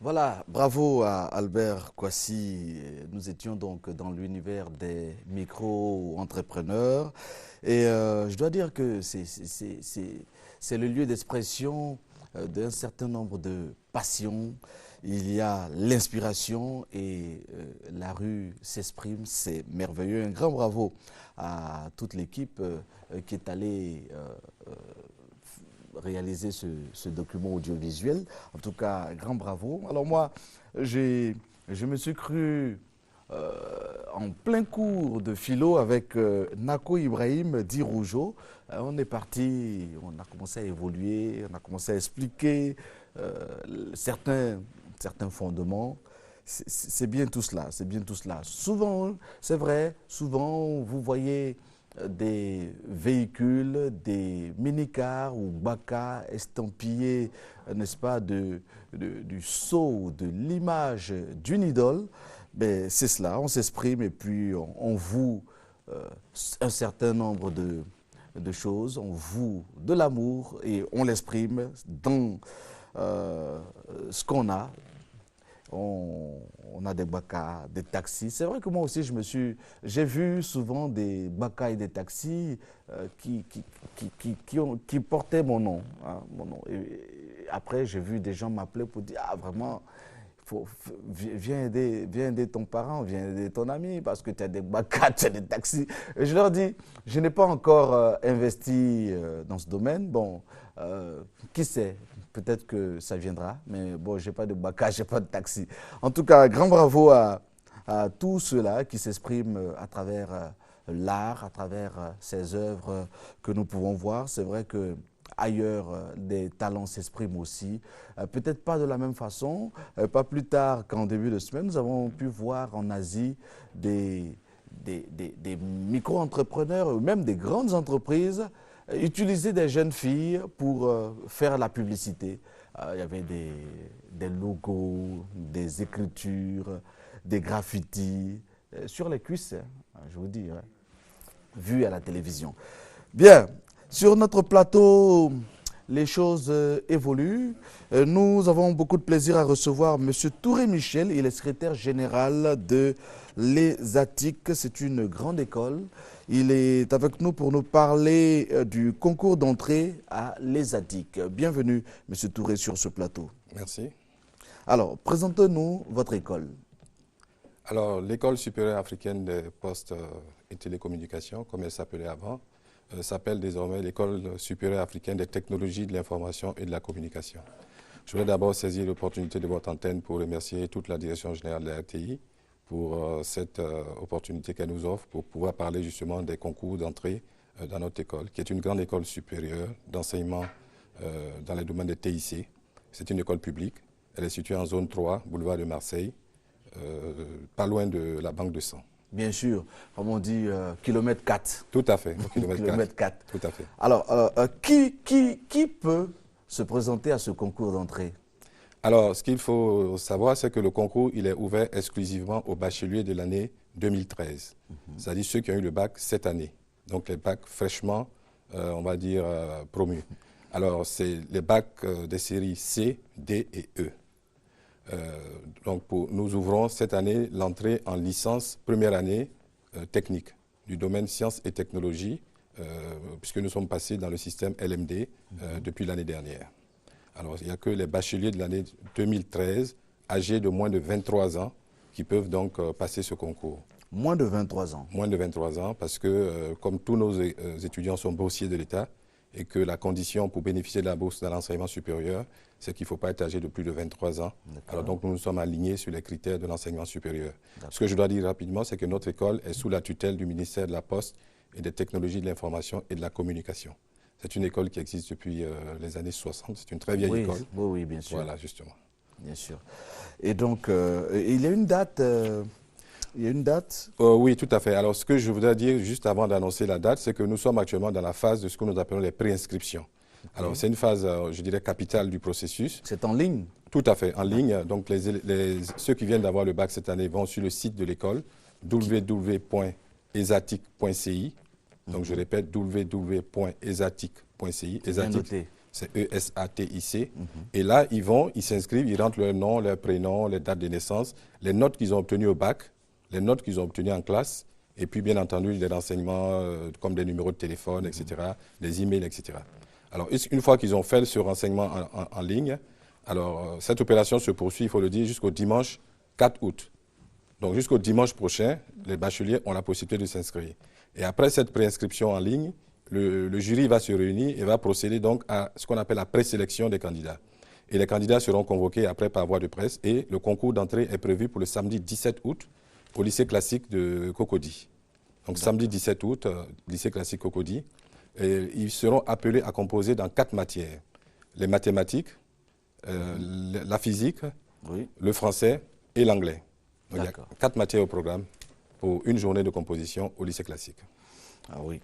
Voilà, bravo à Albert Kwasi. Nous étions donc dans l'univers des micro-entrepreneurs. Et je dois dire que c'est le lieu d'expression d'un certain nombre de passions il y a l'inspiration et la rue s'exprime, c'est merveilleux. Un grand bravo à toute l'équipe qui est allée réaliser ce document audiovisuel. En tout cas, grand bravo. Alors moi, je me suis cru en plein cours de philo avec Nako Ibrahim dit Rougeau. On est parti, on a commencé à évoluer, on a commencé à expliquer certains fondements. C'est bien tout cela, c'est bien tout cela. Souvent, c'est vrai, souvent vous voyez des véhicules, des minicars ou baka estampillés, n'est-ce pas, du sceau, de l'image d'une idole. Ben, c'est cela, on s'exprime et puis on voue un certain nombre de choses, on voue de l'amour et on l'exprime dans ce qu'on a. On a des bakas, des taxis. C'est vrai que moi aussi, j'ai vu souvent des bakas et des taxis qui portaient mon nom. Hein, mon nom. Et après, j'ai vu des gens m'appeler pour dire « Ah, vraiment, viens aider ton parent, viens aider ton ami, parce que tu as des bakas, tu as des taxis. » Et je leur dis, je n'ai pas encore investi dans ce domaine. Bon, qui sait? Peut-être que ça viendra, mais bon, je n'ai pas de baka, je n'ai pas de taxi. En tout cas, grand bravo à tous ceux-là qui s'expriment à travers l'art, à travers ces œuvres que nous pouvons voir. C'est vrai que ailleurs, des talents s'expriment aussi. Peut-être pas de la même façon. Pas plus tard qu'en début de semaine, nous avons pu voir en Asie des micro-entrepreneurs ou même des grandes entreprises utiliser des jeunes filles pour faire la publicité. Il y avait des logos, des écritures, des graffitis sur les cuisses, je vous dis, hein, vus à la télévision. Bien, sur notre plateau, les choses évoluent. Nous avons beaucoup de plaisir à recevoir M. Touré Michel, il est secrétaire général de l'ESATIC. C'est une grande école. Il est avec nous pour nous parler du concours d'entrée à l'ESATIC. Bienvenue, M. Touré, sur ce plateau. Merci. Alors, présentez-nous votre école. Alors, l'École supérieure africaine des postes et télécommunications, comme elle s'appelait avant, s'appelle désormais l'École supérieure africaine des technologies de l'information et de la communication. Je voudrais d'abord saisir l'opportunité de votre antenne pour remercier toute la direction générale de la RTI pour cette opportunité qu'elle nous offre pour pouvoir parler justement des concours d'entrée dans notre école, qui est une grande école supérieure d'enseignement dans les domaines des TIC. C'est une école publique. Elle est située en zone 3, boulevard de Marseille, pas loin de la Banque de Sang. Bien sûr, comme on dit, kilomètre 4. Tout à fait, kilomètre 4. Tout à fait. Alors, qui peut se présenter à ce concours d'entrée? Alors, ce qu'il faut savoir, c'est que le concours, il est ouvert exclusivement aux bacheliers de l'année 2013. C'est-à-dire ceux qui ont eu le bac cette année. Donc, les bacs fraîchement, on va dire, promus. Alors, c'est les bacs des séries C, D et E. Donc, nous ouvrons cette année l'entrée en licence première année technique du domaine sciences et technologies, puisque nous sommes passés dans le système LMD depuis l'année dernière. Alors, il n'y a que les bacheliers de l'année 2013, âgés de moins de 23 ans, qui peuvent donc passer ce concours. Moins de 23 ans? Moins de 23 ans, parce que comme tous nos étudiants sont boursiers de l'État, et que la condition pour bénéficier de la bourse dans l'enseignement supérieur, c'est qu'il ne faut pas être âgé de plus de 23 ans. Alors donc nous nous sommes alignés sur les critères de l'enseignement supérieur. Ce que je dois dire rapidement, c'est que notre école est sous la tutelle du ministère de la Poste et des technologies de l'information et de la communication. C'est une école qui existe depuis les années 60. C'est une très vieille école. Oui, bien sûr. Voilà, justement. Bien sûr. Et donc, il y a une date il y a une date? Oui, tout à fait. Alors, ce que je voudrais dire juste avant d'annoncer la date, c'est que nous sommes actuellement dans la phase de ce que nous appelons les préinscriptions. Alors, c'est une phase, je dirais, capitale du processus. C'est en ligne? Tout à fait, en ligne. Donc, ceux qui viennent d'avoir le bac cette année vont sur le site de l'école, www.esatic.ci. Donc, je répète, www.esatic.ci. C'est E-S-A-T-I-C. Et là, ils s'inscrivent, ils rentrent leur nom, leur prénom, les dates de naissance, les notes qu'ils ont obtenues au bac, les notes qu'ils ont obtenues en classe, et puis bien entendu des renseignements comme des numéros de téléphone, etc., des emails, etc. Alors une fois qu'ils ont fait ce renseignement en ligne, Alors, cette opération se poursuit, il faut le dire, jusqu'au dimanche 4 août. Donc, jusqu'au dimanche prochain, les bacheliers ont la possibilité de s'inscrire. Et après cette préinscription en ligne, le jury va se réunir et va procéder donc à ce qu'on appelle la présélection des candidats. Et les candidats seront convoqués après par voie de presse et le concours d'entrée est prévu pour le samedi 17 août au lycée classique de Cocody. Donc, samedi 17 août, lycée classique Cocody. Et ils seront appelés à composer dans 4 matières. Les mathématiques, la physique, le français et l'anglais. Donc, il y a 4 matières au programme pour une journée de composition au lycée classique. Ah oui,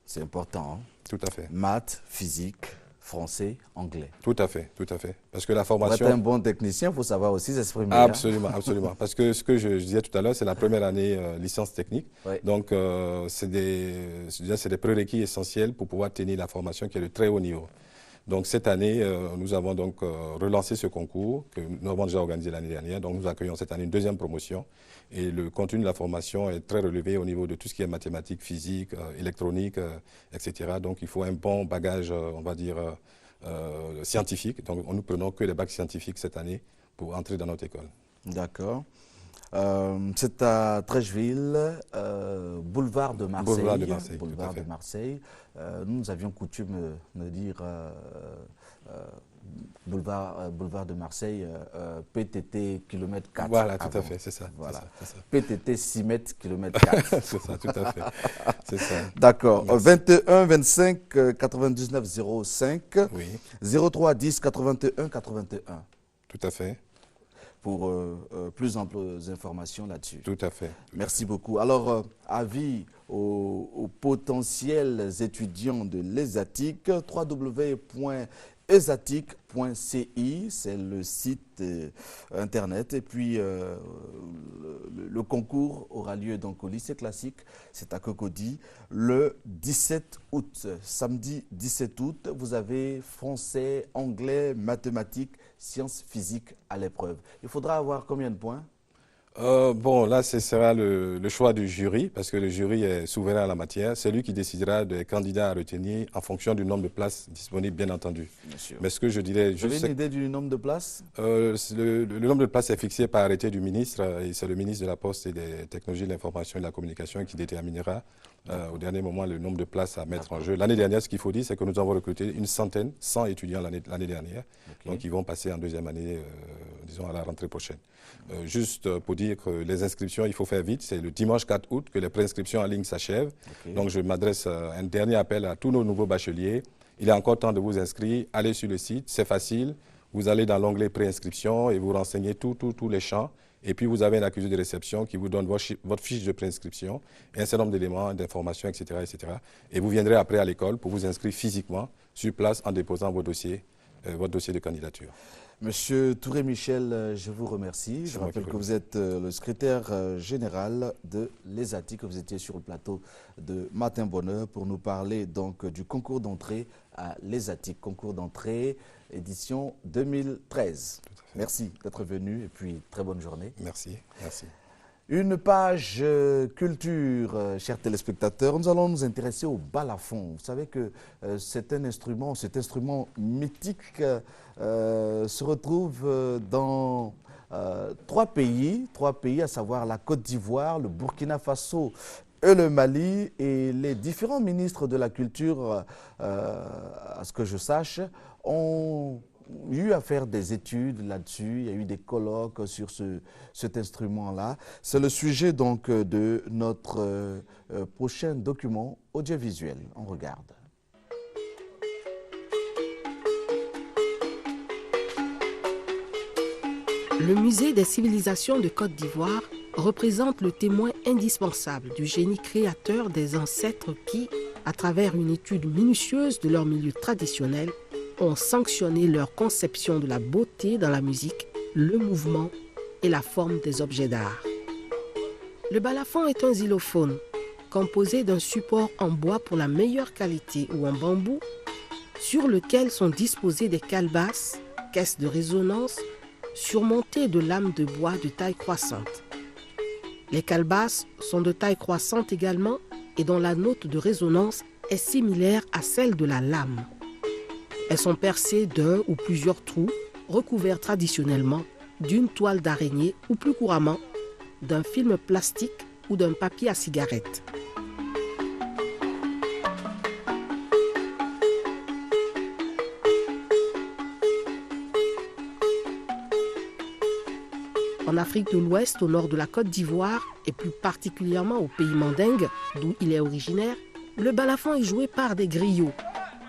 c'est important. Hein? Tout à fait. Maths, physique, français, anglais. Tout à fait, tout à fait. Parce que la formation... Pour être un bon technicien, il faut savoir aussi s'exprimer. Absolument, absolument. Parce que ce que je disais tout à l'heure, c'est la première année licence technique. Oui. Donc, c'est des prérequis essentiels pour pouvoir tenir la formation qui est de très haut niveau. Donc cette année, nous avons donc relancé ce concours que nous avons déjà organisé l'année dernière. Donc nous accueillons cette année une deuxième promotion et le contenu de la formation est très relevé au niveau de tout ce qui est mathématiques, physique, électronique, etc. Donc il faut un bon bagage, on va dire, scientifique. Donc nous prenons que les bacs scientifiques cette année pour entrer dans notre école. D'accord. C'est à Trècheville, boulevard de Marseille. Boulevard de Marseille. Boulevard de Marseille. Nous avions coutume de dire boulevard de Marseille, PTT km 4. Voilà, tout à fait, c'est ça. Voilà. C'est ça. PTT 6 mètres km 4. C'est ça, tout à fait. C'est ça. D'accord. 21 25 99 05. Oui. 03 10 81 81. Tout à fait. Pour plus amples informations là-dessus. Tout à fait. Merci beaucoup. Alors, avis aux potentiels étudiants de l'ESATIC, www.esatic.ci, c'est le site internet. Et puis, le concours aura lieu donc au lycée classique, c'est à Cocody, le 17 août. Samedi 17 août, vous avez français, anglais, mathématiques, sciences physiques à l'épreuve. Il faudra avoir combien de points? Bon, là, ce sera le choix du jury, parce que le jury est souverain en la matière. C'est lui qui décidera des candidats à retenir en fonction du nombre de places disponibles, bien entendu. Bien sûr. Mais ce que je dirais... Vous avez une idée du nombre de places? Le nombre de places est fixé par arrêté du ministre, et c'est le ministre de la Poste et des Technologies de l'Information et de la Communication qui déterminera au dernier moment le nombre de places à mettre en jeu. L'année dernière, ce qu'il faut dire, c'est que nous avons recruté 100 étudiants l'année dernière. Okay. Donc, ils vont passer en deuxième année, disons, à la rentrée prochaine. Juste pour dire que les inscriptions, il faut faire vite. C'est le dimanche 4 août que les préinscriptions en ligne s'achèvent. Okay. Donc, je m'adresse un dernier appel à tous nos nouveaux bacheliers. Il est encore temps de vous inscrire. Allez sur le site, c'est facile. Vous allez dans l'onglet préinscription et vous renseignez tous les champs. Et puis, vous avez un accusé de réception qui vous donne votre fiche de préinscription et un certain nombre d'éléments, d'informations, etc., etc. Et vous viendrez après à l'école pour vous inscrire physiquement sur place en déposant votre dossier de candidature. Monsieur Touré-Michel, je vous remercie. Je rappelle que vous êtes le secrétaire général de l'ESATIC, que vous étiez sur le plateau de Matin Bonheur pour nous parler donc du concours d'entrée à l'ESATIC, concours d'entrée édition 2013. Merci d'être venu et puis très bonne journée. Merci, merci. Une page culture, chers téléspectateurs. Nous allons nous intéresser au balafon. Vous savez que cet instrument mythique se retrouve dans 3 pays, à savoir la Côte d'Ivoire, le Burkina Faso et le Mali. Et les différents ministres de la culture, à ce que je sache, ont eu à faire des études là-dessus, il y a eu des colloques sur cet instrument-là. C'est le sujet donc de notre prochain document audiovisuel. On regarde. Le musée des civilisations de Côte d'Ivoire représente le témoin indispensable du génie créateur des ancêtres qui, à travers une étude minutieuse de leur milieu traditionnel, ont sanctionné leur conception de la beauté dans la musique, le mouvement et la forme des objets d'art. Le balafon est un xylophone composé d'un support en bois pour la meilleure qualité ou en bambou, sur lequel sont disposées des calebasses, caisses de résonance, surmontées de lames de bois de taille croissante. Les calebasses sont de taille croissante également et dont la note de résonance est similaire à celle de la lame. Elles sont percées d'un ou plusieurs trous recouvert traditionnellement d'une toile d'araignée ou plus couramment d'un film plastique ou d'un papier à cigarette. En Afrique de l'Ouest, au nord de la Côte d'Ivoire, et plus particulièrement au pays mandingue, d'où il est originaire, le balafon est joué par des griots.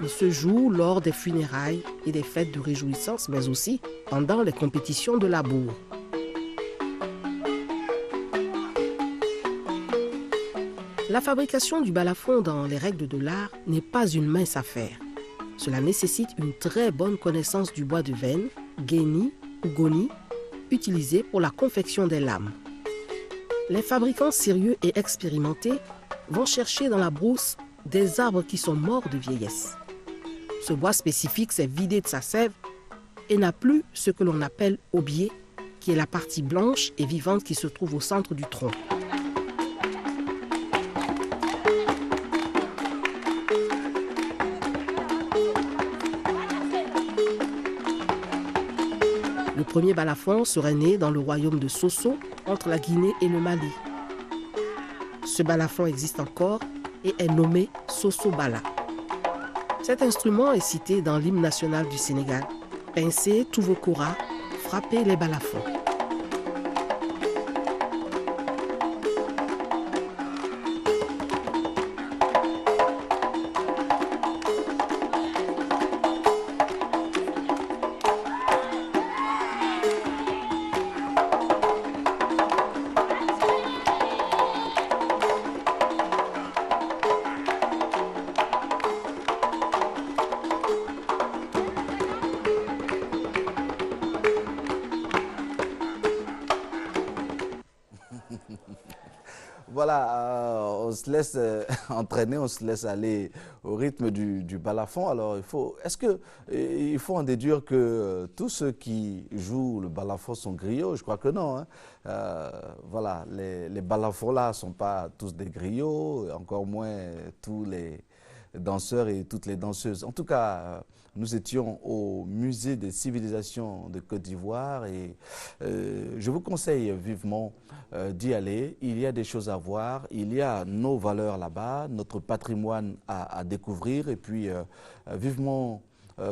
Il se joue lors des funérailles et des fêtes de réjouissance, mais aussi pendant les compétitions de labour. La fabrication du balafon dans les règles de l'art n'est pas une mince affaire. Cela nécessite une très bonne connaissance du bois de veine, guéni ou goni, utilisé pour la confection des lames. Les fabricants sérieux et expérimentés vont chercher dans la brousse des arbres qui sont morts de vieillesse. Ce bois spécifique s'est vidé de sa sève et n'a plus ce que l'on appelle aubier, qui est la partie blanche et vivante qui se trouve au centre du tronc. Le premier balafon serait né dans le royaume de Soso, entre la Guinée et le Mali. Ce balafon existe encore et est nommé Soso Bala. Cet instrument est cité dans l'hymne national du Sénégal. Pincez tous vos koras, frappez les balafons. Voilà, on se laisse entraîner, on se laisse aller au rythme du balafon. Alors, il faut en déduire que tous ceux qui jouent le balafon sont griots? Je crois que non. Hein. Voilà, les balafons là ne sont pas tous des griots, encore moins tous les danseurs et toutes les danseuses. En tout cas, nous étions au Musée des civilisations de Côte d'Ivoire et je vous conseille vivement d'y aller. Il y a des choses à voir, il y a nos valeurs là-bas, notre patrimoine à découvrir et puis vivement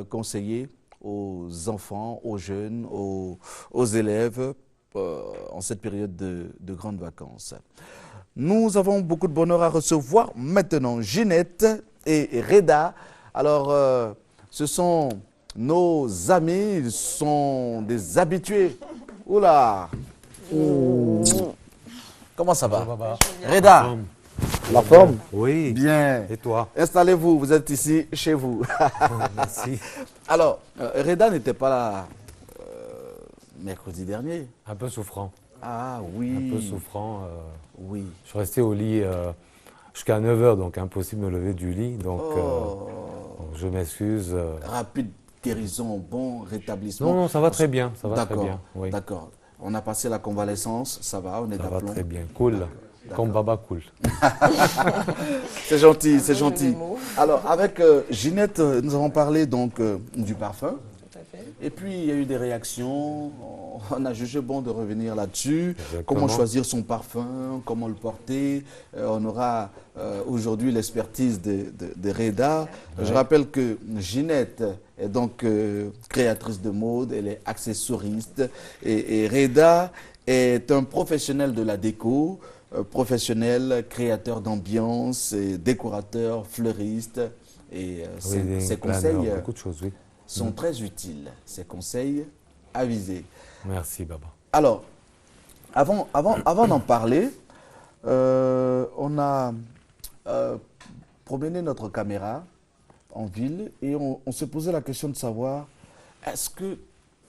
conseiller aux enfants, aux jeunes, aux élèves en cette période de grandes vacances. Nous avons beaucoup de bonheur à recevoir maintenant Ginette et Reda. Alors, ce sont nos amis, ils sont des habitués. Oula! Comment ça va? Reda, la forme? Oui. Bien. Et toi? Installez-vous, vous êtes ici chez vous. Merci. Alors, Reda n'était pas là mercredi dernier. Un peu souffrant. Ah oui. Un peu souffrant. Oui. Je suis resté au lit jusqu'à 9 h, donc impossible de me lever du lit. Donc, je m'excuse. Rapide guérison, bon rétablissement. Non, ça va très bien. Ça va très D'accord. bien. Oui. D'accord. On a passé la convalescence, ça va, on est d'aplomb. Ça va très bien, cool. Comme Baba cool. C'est gentil, c'est gentil. Alors, avec Ginette, nous avons parlé donc du parfum. Tout à fait. Et puis, il y a eu des réactions. On a jugé bon de revenir là-dessus. Exactement. Comment choisir son parfum, comment le porter. On aura aujourd'hui l'expertise de Reda. Ouais. Je rappelle que Ginette est donc créatrice de mode, elle est accessoiriste. Et Reda est un professionnel de la déco, professionnel, créateur d'ambiance, décorateur, fleuriste. Et ses conseils beaucoup de choses, oui. sont très utiles. Ces conseils avisés. Merci, Baba. Alors, avant d'en parler, on a promené notre caméra en ville et on se posait la question de savoir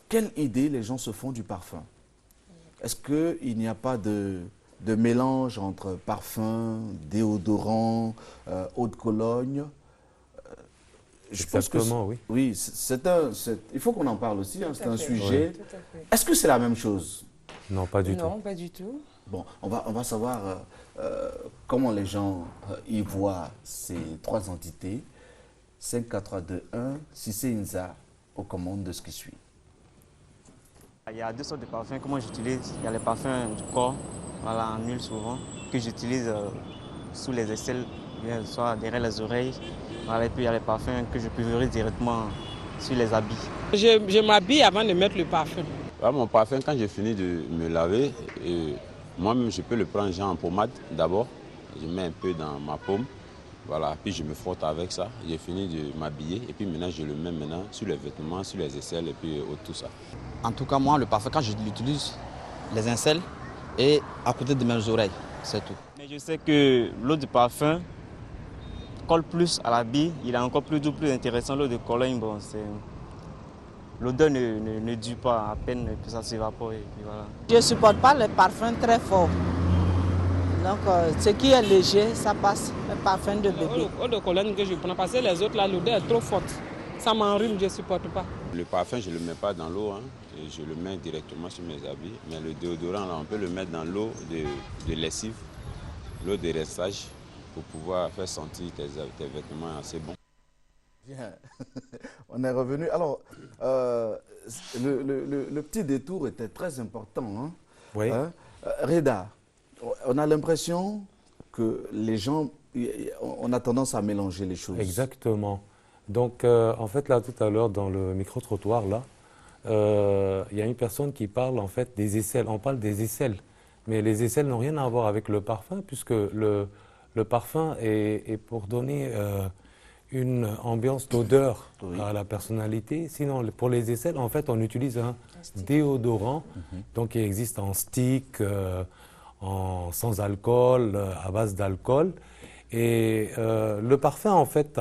quelle idée les gens se font du parfum? Est-ce qu'il n'y a pas de mélange entre parfum, déodorant, eau de Cologne? Je pense que oui. Oui, il faut qu'on en parle aussi, hein, c'est un sujet. Tout à fait. Est-ce que c'est la même chose? Non, pas du tout. Non, pas du tout. Bon, on va savoir comment les gens y voient ces trois entités. 5, 4, 3, 2, 1, Cissé Inza aux commandes de ce qui suit. Il y a deux sortes de parfums que moi j'utilise. Il y a les parfums du corps, voilà, en huile souvent, que j'utilise sous les aisselles, bien soit derrière les oreilles. Voilà, et puis il y a les parfums que je pulvérise directement sur les habits. Je m'habille avant de mettre le parfum. Ouais, mon parfum, quand j'ai fini de me laver, moi-même je peux le prendre genre en pommade d'abord. Je mets un peu dans ma paume, voilà, puis je me frotte avec ça. J'ai fini de m'habiller et puis maintenant je le mets maintenant sur les vêtements, sur les aisselles et puis tout ça. En tout cas, moi, le parfum, quand je l'utilise, les aisselles et à côté de mes oreilles, c'est tout. Mais je sais que l'eau de parfum colle plus à l'habit, il est encore plus doux, plus intéressant. L'eau de Cologne, bon, l'odeur ne dure pas, à peine que ça s'évapore. Voilà. Je ne supporte pas les parfums très forts. Donc, ce qui est léger, ça passe. Le parfum de bébé. L'eau de Cologne que je prends, parce que les autres, là, l'odeur est trop forte. Ça m'enrhume, je ne supporte pas. Le parfum, je ne le mets pas dans l'eau, hein, je le mets directement sur mes habits. Mais le déodorant, là, on peut le mettre dans l'eau de lessive, l'eau de restage, pour pouvoir faire sentir tes vêtements assez bons. Bien, on est revenu. Alors, le petit détour était très important. Hein? Oui. Hein? Reda, on a l'impression que les gens, on a tendance à mélanger les choses. Exactement. Donc, en fait, là, tout à l'heure, dans le micro-trottoir, là, il y a une personne qui parle, en fait, des aisselles. On parle des aisselles, mais les aisselles n'ont rien à voir avec le parfum, puisque le parfum est pour donner une ambiance d'odeur à la personnalité. Sinon, pour les aisselles, en fait, on utilise un déodorant, donc il existe en stick, sans alcool, à base d'alcool. Et le parfum, en fait,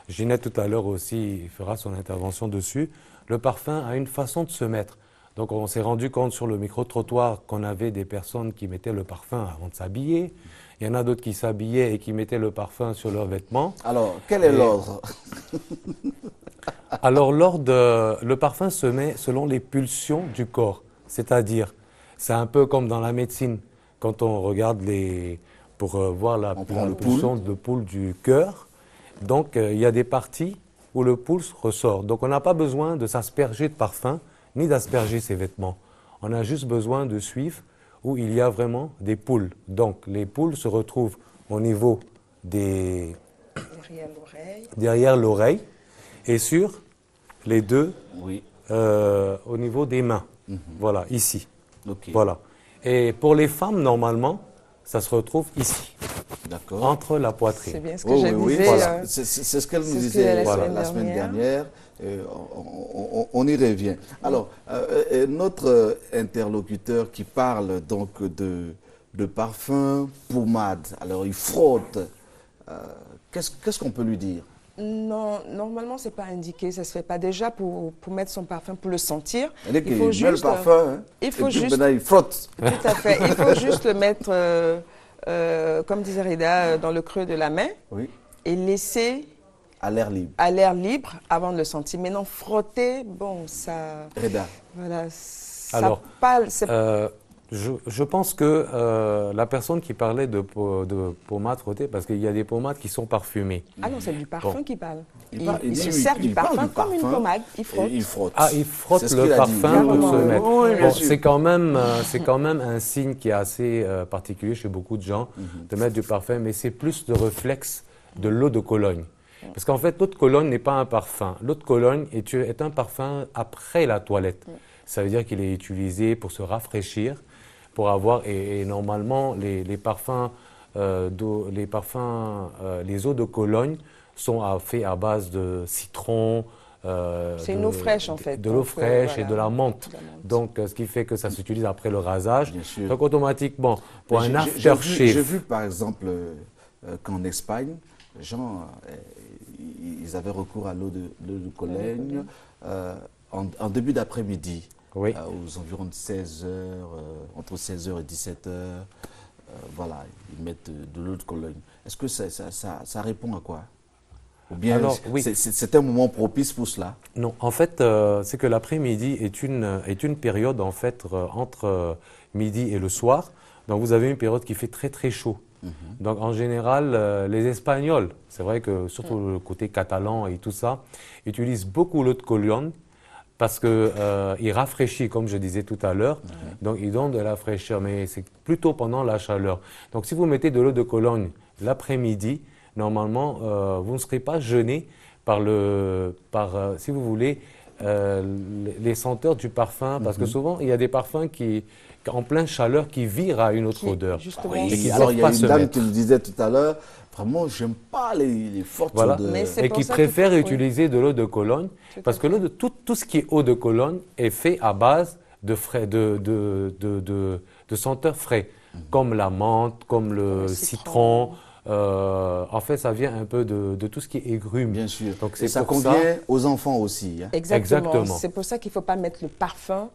Ginette tout à l'heure aussi fera son intervention dessus. Le parfum a une façon de se mettre. Donc on s'est rendu compte sur le micro-trottoir qu'on avait des personnes qui mettaient le parfum avant de s'habiller. Il y en a d'autres qui s'habillaient et qui mettaient le parfum sur leurs vêtements. Alors, quel est l'ordre? Alors le parfum se met selon les pulsions du corps. C'est-à-dire, c'est un peu comme dans la médecine. Quand on regarde pour voir la pulsion de pouls du cœur, donc il y a des parties où le pouls ressort. Donc on n'a pas besoin de s'asperger de parfum, ni d'asperger ses vêtements. On a juste besoin de suivre où il y a vraiment des pouls. Donc les pouls se retrouvent au niveau derrière l'oreille et sur les deux au niveau des mains. Voilà, ici. Voilà. Et pour les femmes, normalement, ça se retrouve ici. D'accord. Entre la poitrine. C'est bien ce que je disais. Voilà. C'est ce qu'elle nous disait la semaine dernière. On y revient. Alors, notre interlocuteur qui parle donc de parfum, pommade, alors il frotte. Qu'est-ce qu'on peut lui dire? Non, normalement, ce n'est pas indiqué. Ça ne se fait pas déjà pour mettre son parfum, pour le sentir. Il faut juste, le parfum, il faut juste, maintenant, il frotte. Tout à fait. Il faut juste le mettre, comme disait Reda, dans le creux de la main et laisser à l'air libre. À l'air libre avant de le sentir. Maintenant, frotter, bon, ça... Reda. Voilà. Ça Alors, parle, je pense que la personne qui parlait de pommade frottée, parce qu'il y a des pommades qui sont parfumées. Ah non, c'est du parfum qui parle. Il se sert du parfum comme une pommade. Il frotte. Il frotte. Ah, il frotte le parfum pour se mettre. Oui, bon, c'est quand même un signe qui est assez particulier chez beaucoup de gens de mettre du parfum, mais c'est plus le réflexe de l'eau de Cologne. Parce qu'en fait, l'eau de Cologne n'est pas un parfum. L'eau de Cologne est un parfum après la toilette. Ça veut dire qu'il est utilisé pour se rafraîchir, pour avoir, et normalement, les parfums, les eaux de Cologne sont faits à base de citron. C'est une eau fraîche en fait. De l'eau fraîche et de la menthe. Donc, ce qui fait que ça s'utilise après le rasage. Donc, automatiquement, pour un aftershave. J'ai vu par exemple qu'en Espagne, les gens, ils avaient recours à l'eau de Cologne en début d'après-midi. Oui. Aux environs de 16h, entre 16h et 17h, voilà, ils mettent de l'eau de Cologne. Est-ce que ça répond à quoi? Ou bien c'est un moment propice pour cela? Non, en fait, c'est que l'après-midi est une période, en fait, entre midi et le soir. Donc, vous avez une période qui fait très, très chaud. Donc, en général, les Espagnols, c'est vrai que surtout le côté catalan et tout ça, utilisent beaucoup l'eau de Cologne parce qu'il rafraîchit, comme je disais tout à l'heure. Donc, il donne de la fraîcheur, mais c'est plutôt pendant la chaleur. Donc, si vous mettez de l'eau de Cologne l'après-midi, normalement, vous ne serez pas gêné par, si vous voulez, les senteurs du parfum, parce que souvent, il y a des parfums qui, en pleine chaleur, qui virent à une autre odeur. Oui, alors il y a une dame qui le disait tout à l'heure, vraiment, j'aime pas les fortes odeurs. Et qui préfère utiliser de l'eau de Cologne, parce que tout ce qui est eau de Cologne est fait à base de senteurs frais, comme la menthe, comme le citron. En fait, ça vient un peu de tout ce qui est agrumes. Bien sûr. Donc, et ça convient aux enfants aussi. Hein. Exactement. C'est pour ça qu'il ne faut pas mettre le parfum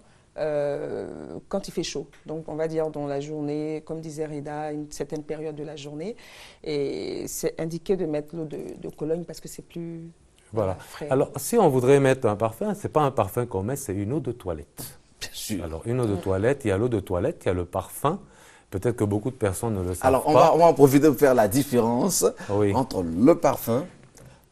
quand il fait chaud. Donc, on va dire dans la journée, comme disait Rida, une certaine période de la journée. Et c'est indiqué de mettre l'eau de Cologne parce que c'est plus frais. Alors, si on voudrait mettre un parfum, ce n'est pas un parfum qu'on met, c'est une eau de toilette. Bien sûr. Alors, une eau de toilette, il y a l'eau de toilette, il y a le parfum. Peut-être que beaucoup de personnes ne le savent pas. Alors, on va en profiter pour faire la différence entre le parfum,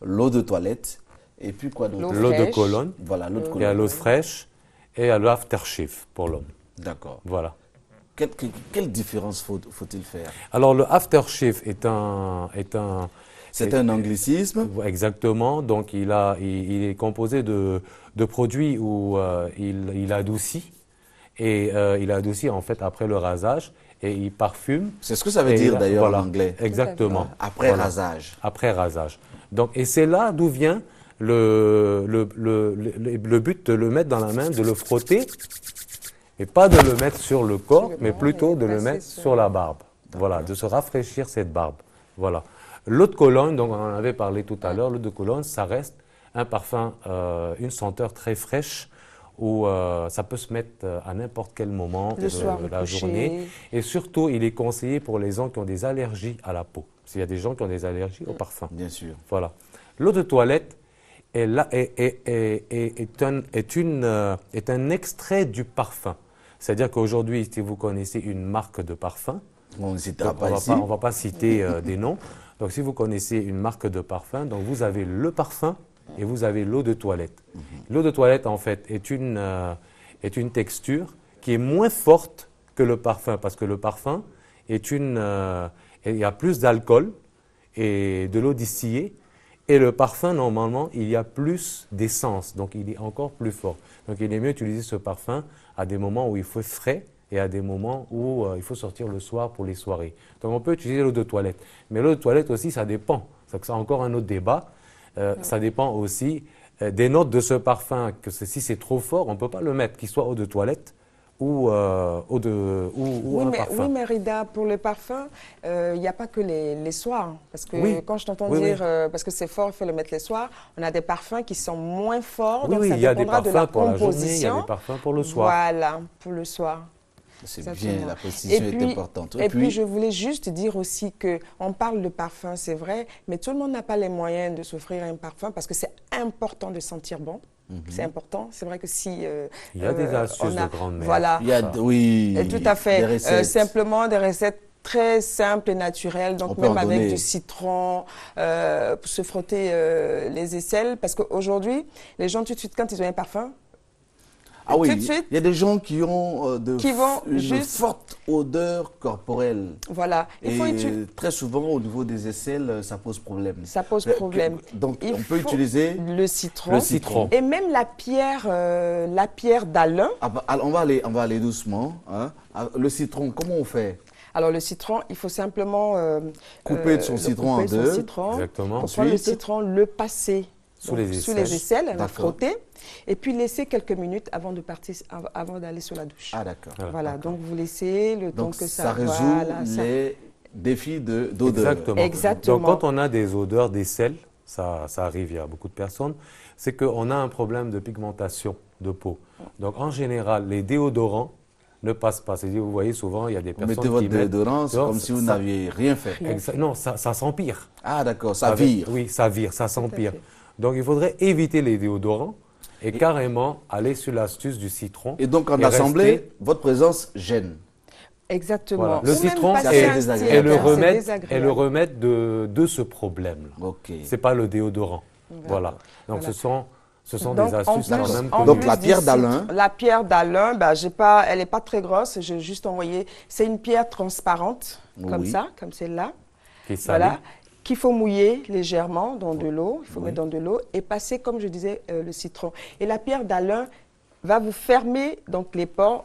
l'eau de toilette et puis quoi d'autre? L'eau de Cologne. Voilà, l'eau de Cologne. Il y a l'eau fraîche et l'aftershave pour l'homme. D'accord. Voilà. Quelle différence faut-il faire? Alors, le aftershave c'est un anglicisme. Exactement. Donc, il est composé de produits où il adoucit. Et il adoucit en fait après le rasage et il parfume. C'est ce que ça veut dire d'ailleurs en anglais. Exactement. Après rasage. Après rasage. Donc, et c'est là d'où vient le but de le mettre dans la main, de le frotter et pas de le mettre sur le corps, mais plutôt de le mettre sur la barbe. Voilà, de se rafraîchir cette barbe. Voilà. L'eau de Cologne, donc on en avait parlé tout à l'heure, l'eau de Cologne, ça reste un parfum, une senteur très fraîche où ça peut se mettre à n'importe quel moment de la journée. Et surtout, il est conseillé pour les gens qui ont des allergies à la peau. Parce qu'il y a des gens qui ont des allergies au parfum. Bien sûr. Voilà. L'eau de toilette est un extrait du parfum. C'est-à-dire qu'aujourd'hui, si vous connaissez une marque de parfum, on ne va pas citer des noms. Donc, si vous connaissez une marque de parfum, donc vous avez le parfum et vous avez l'eau de toilette. L'eau de toilette, en fait, est une texture qui est moins forte que le parfum, parce que le parfum il y a plus d'alcool et de l'eau distillée, et le parfum, normalement, il y a plus d'essence, donc il est encore plus fort. Donc, il est mieux d'utiliser ce parfum à des moments où il faut frais et à des moments où il faut sortir le soir pour les soirées. Donc, on peut utiliser l'eau de toilette. Mais l'eau de toilette aussi, ça dépend. C'est encore un autre débat. Ça dépend aussi des notes de ce parfum, que si c'est trop fort, on ne peut pas le mettre, qu'il soit eau de toilette ou un parfum. Oui, mais Rida, pour le parfum, il n'y a pas que les soirs. Parce que quand je t'entends dire, parce que c'est fort, il faut le mettre les soirs, on a des parfums qui sont moins forts. Donc ça il y a des dépendra parfums de la pour la journée, il y a composition. des parfums pour le soir. Voilà, pour le soir. C'est bien, la précision est importante. Et puis, je voulais juste dire aussi qu'on parle de parfum, c'est vrai, mais tout le monde n'a pas les moyens de s'offrir un parfum parce que c'est important de sentir bon. C'est important. C'est vrai que si... il y a des astuces de grande-mère. Voilà. Il y a, tout à fait. Des recettes. Simplement des recettes très simples et naturelles, donc même avec du citron, pour se frotter les aisselles. Parce qu'aujourd'hui, les gens, tout de suite, quand ils ont un parfum, ah oui, il y a des gens qui ont une forte odeur corporelle. Voilà. Très souvent, au niveau des aisselles, ça pose problème. Ça pose problème. Donc, on peut utiliser le citron. Et même la pierre d'Alain. On va aller doucement. Hein. Le citron, comment on fait? Alors, le citron, il faut simplement couper son citron en deux. Exactement. Ensuite, le citron, le passer sous les aisselles, la frotter, et puis laisser quelques minutes avant de partir, avant d'aller sur la douche. Ah d'accord. Voilà, donc vous laissez le temps que ça résout les défis d'odeur. Exactement. Donc quand on a des odeurs d'aisselle, ça arrive, il y a beaucoup de personnes, c'est qu'on a un problème de pigmentation de peau. Donc en général, les déodorants ne passent pas. C'est-à-dire, vous voyez souvent, il y a des personnes qui mettent... Vous mettez votre déodorant, c'est comme si vous n'aviez rien fait. Non, ça s'empire. Ah d'accord, ça vire. Oui, ça vire, ça s'empire. Donc, il faudrait éviter les déodorants et carrément aller sur l'astuce du citron. Et donc, en assemblée, votre présence gêne. Exactement. Voilà. Le citron est le remède de ce problème. Okay. Ce n'est pas le déodorant. Voilà. Donc, ce sont Ce sont Donc, des astuces quand même. Donc la pierre d'Alain. La pierre d'Alain, ben, elle n'est pas très grosse, j'ai juste envoyé. C'est une pierre transparente, comme ça, comme celle-là. Qui salit. Voilà. Qu'il faut mouiller légèrement dans de l'eau. Il faut mettre dans de l'eau et passer, comme je disais, le citron. Et la pierre d'Alain va vous fermer donc les pores.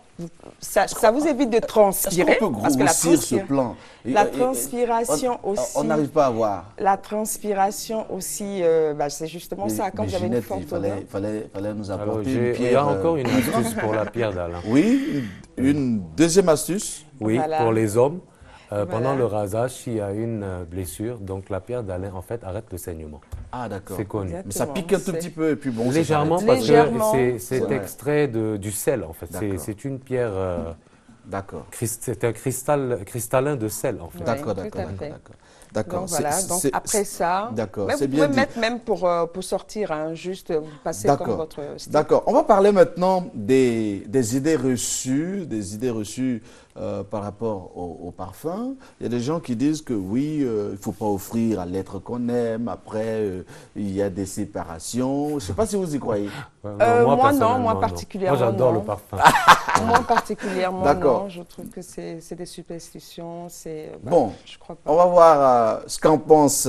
Ça vous évite de transpirer. Est-ce qu'on peut grossir ce plan? La transpiration aussi. On n'arrive pas à voir. La transpiration aussi, c'est justement ça. Quand j'avais une forte odeur. Il fallait nous apporter une pierre. Il y a encore une astuce pour la pierre d'Alain. Oui, une deuxième astuce. Oui, pour les hommes. Pendant le rasage, s'il y a une blessure, donc la pierre d'Alain, en fait, arrête le saignement. Ah, d'accord. C'est connu. Mais ça pique un tout petit peu et puis bon. Légèrement, parce que c'est extrait du sel, en fait. C'est une pierre. D'accord. C'est un cristallin de sel, en fait. D'accord. Donc voilà, donc après ça, d'accord, vous pouvez mettre même pour sortir, hein, juste vous passez comme votre style. D'accord, on va parler maintenant des idées reçues, par rapport au parfum. Il y a des gens qui disent que oui, il ne faut pas offrir à l'être qu'on aime, après il y a des séparations. Je ne sais pas si vous y croyez. Moi particulièrement. Moi j'adore le parfum. Moi particulièrement, non, je trouve que c'est des superstitions. Bon, je crois pas. On va voir ce qu'en pensent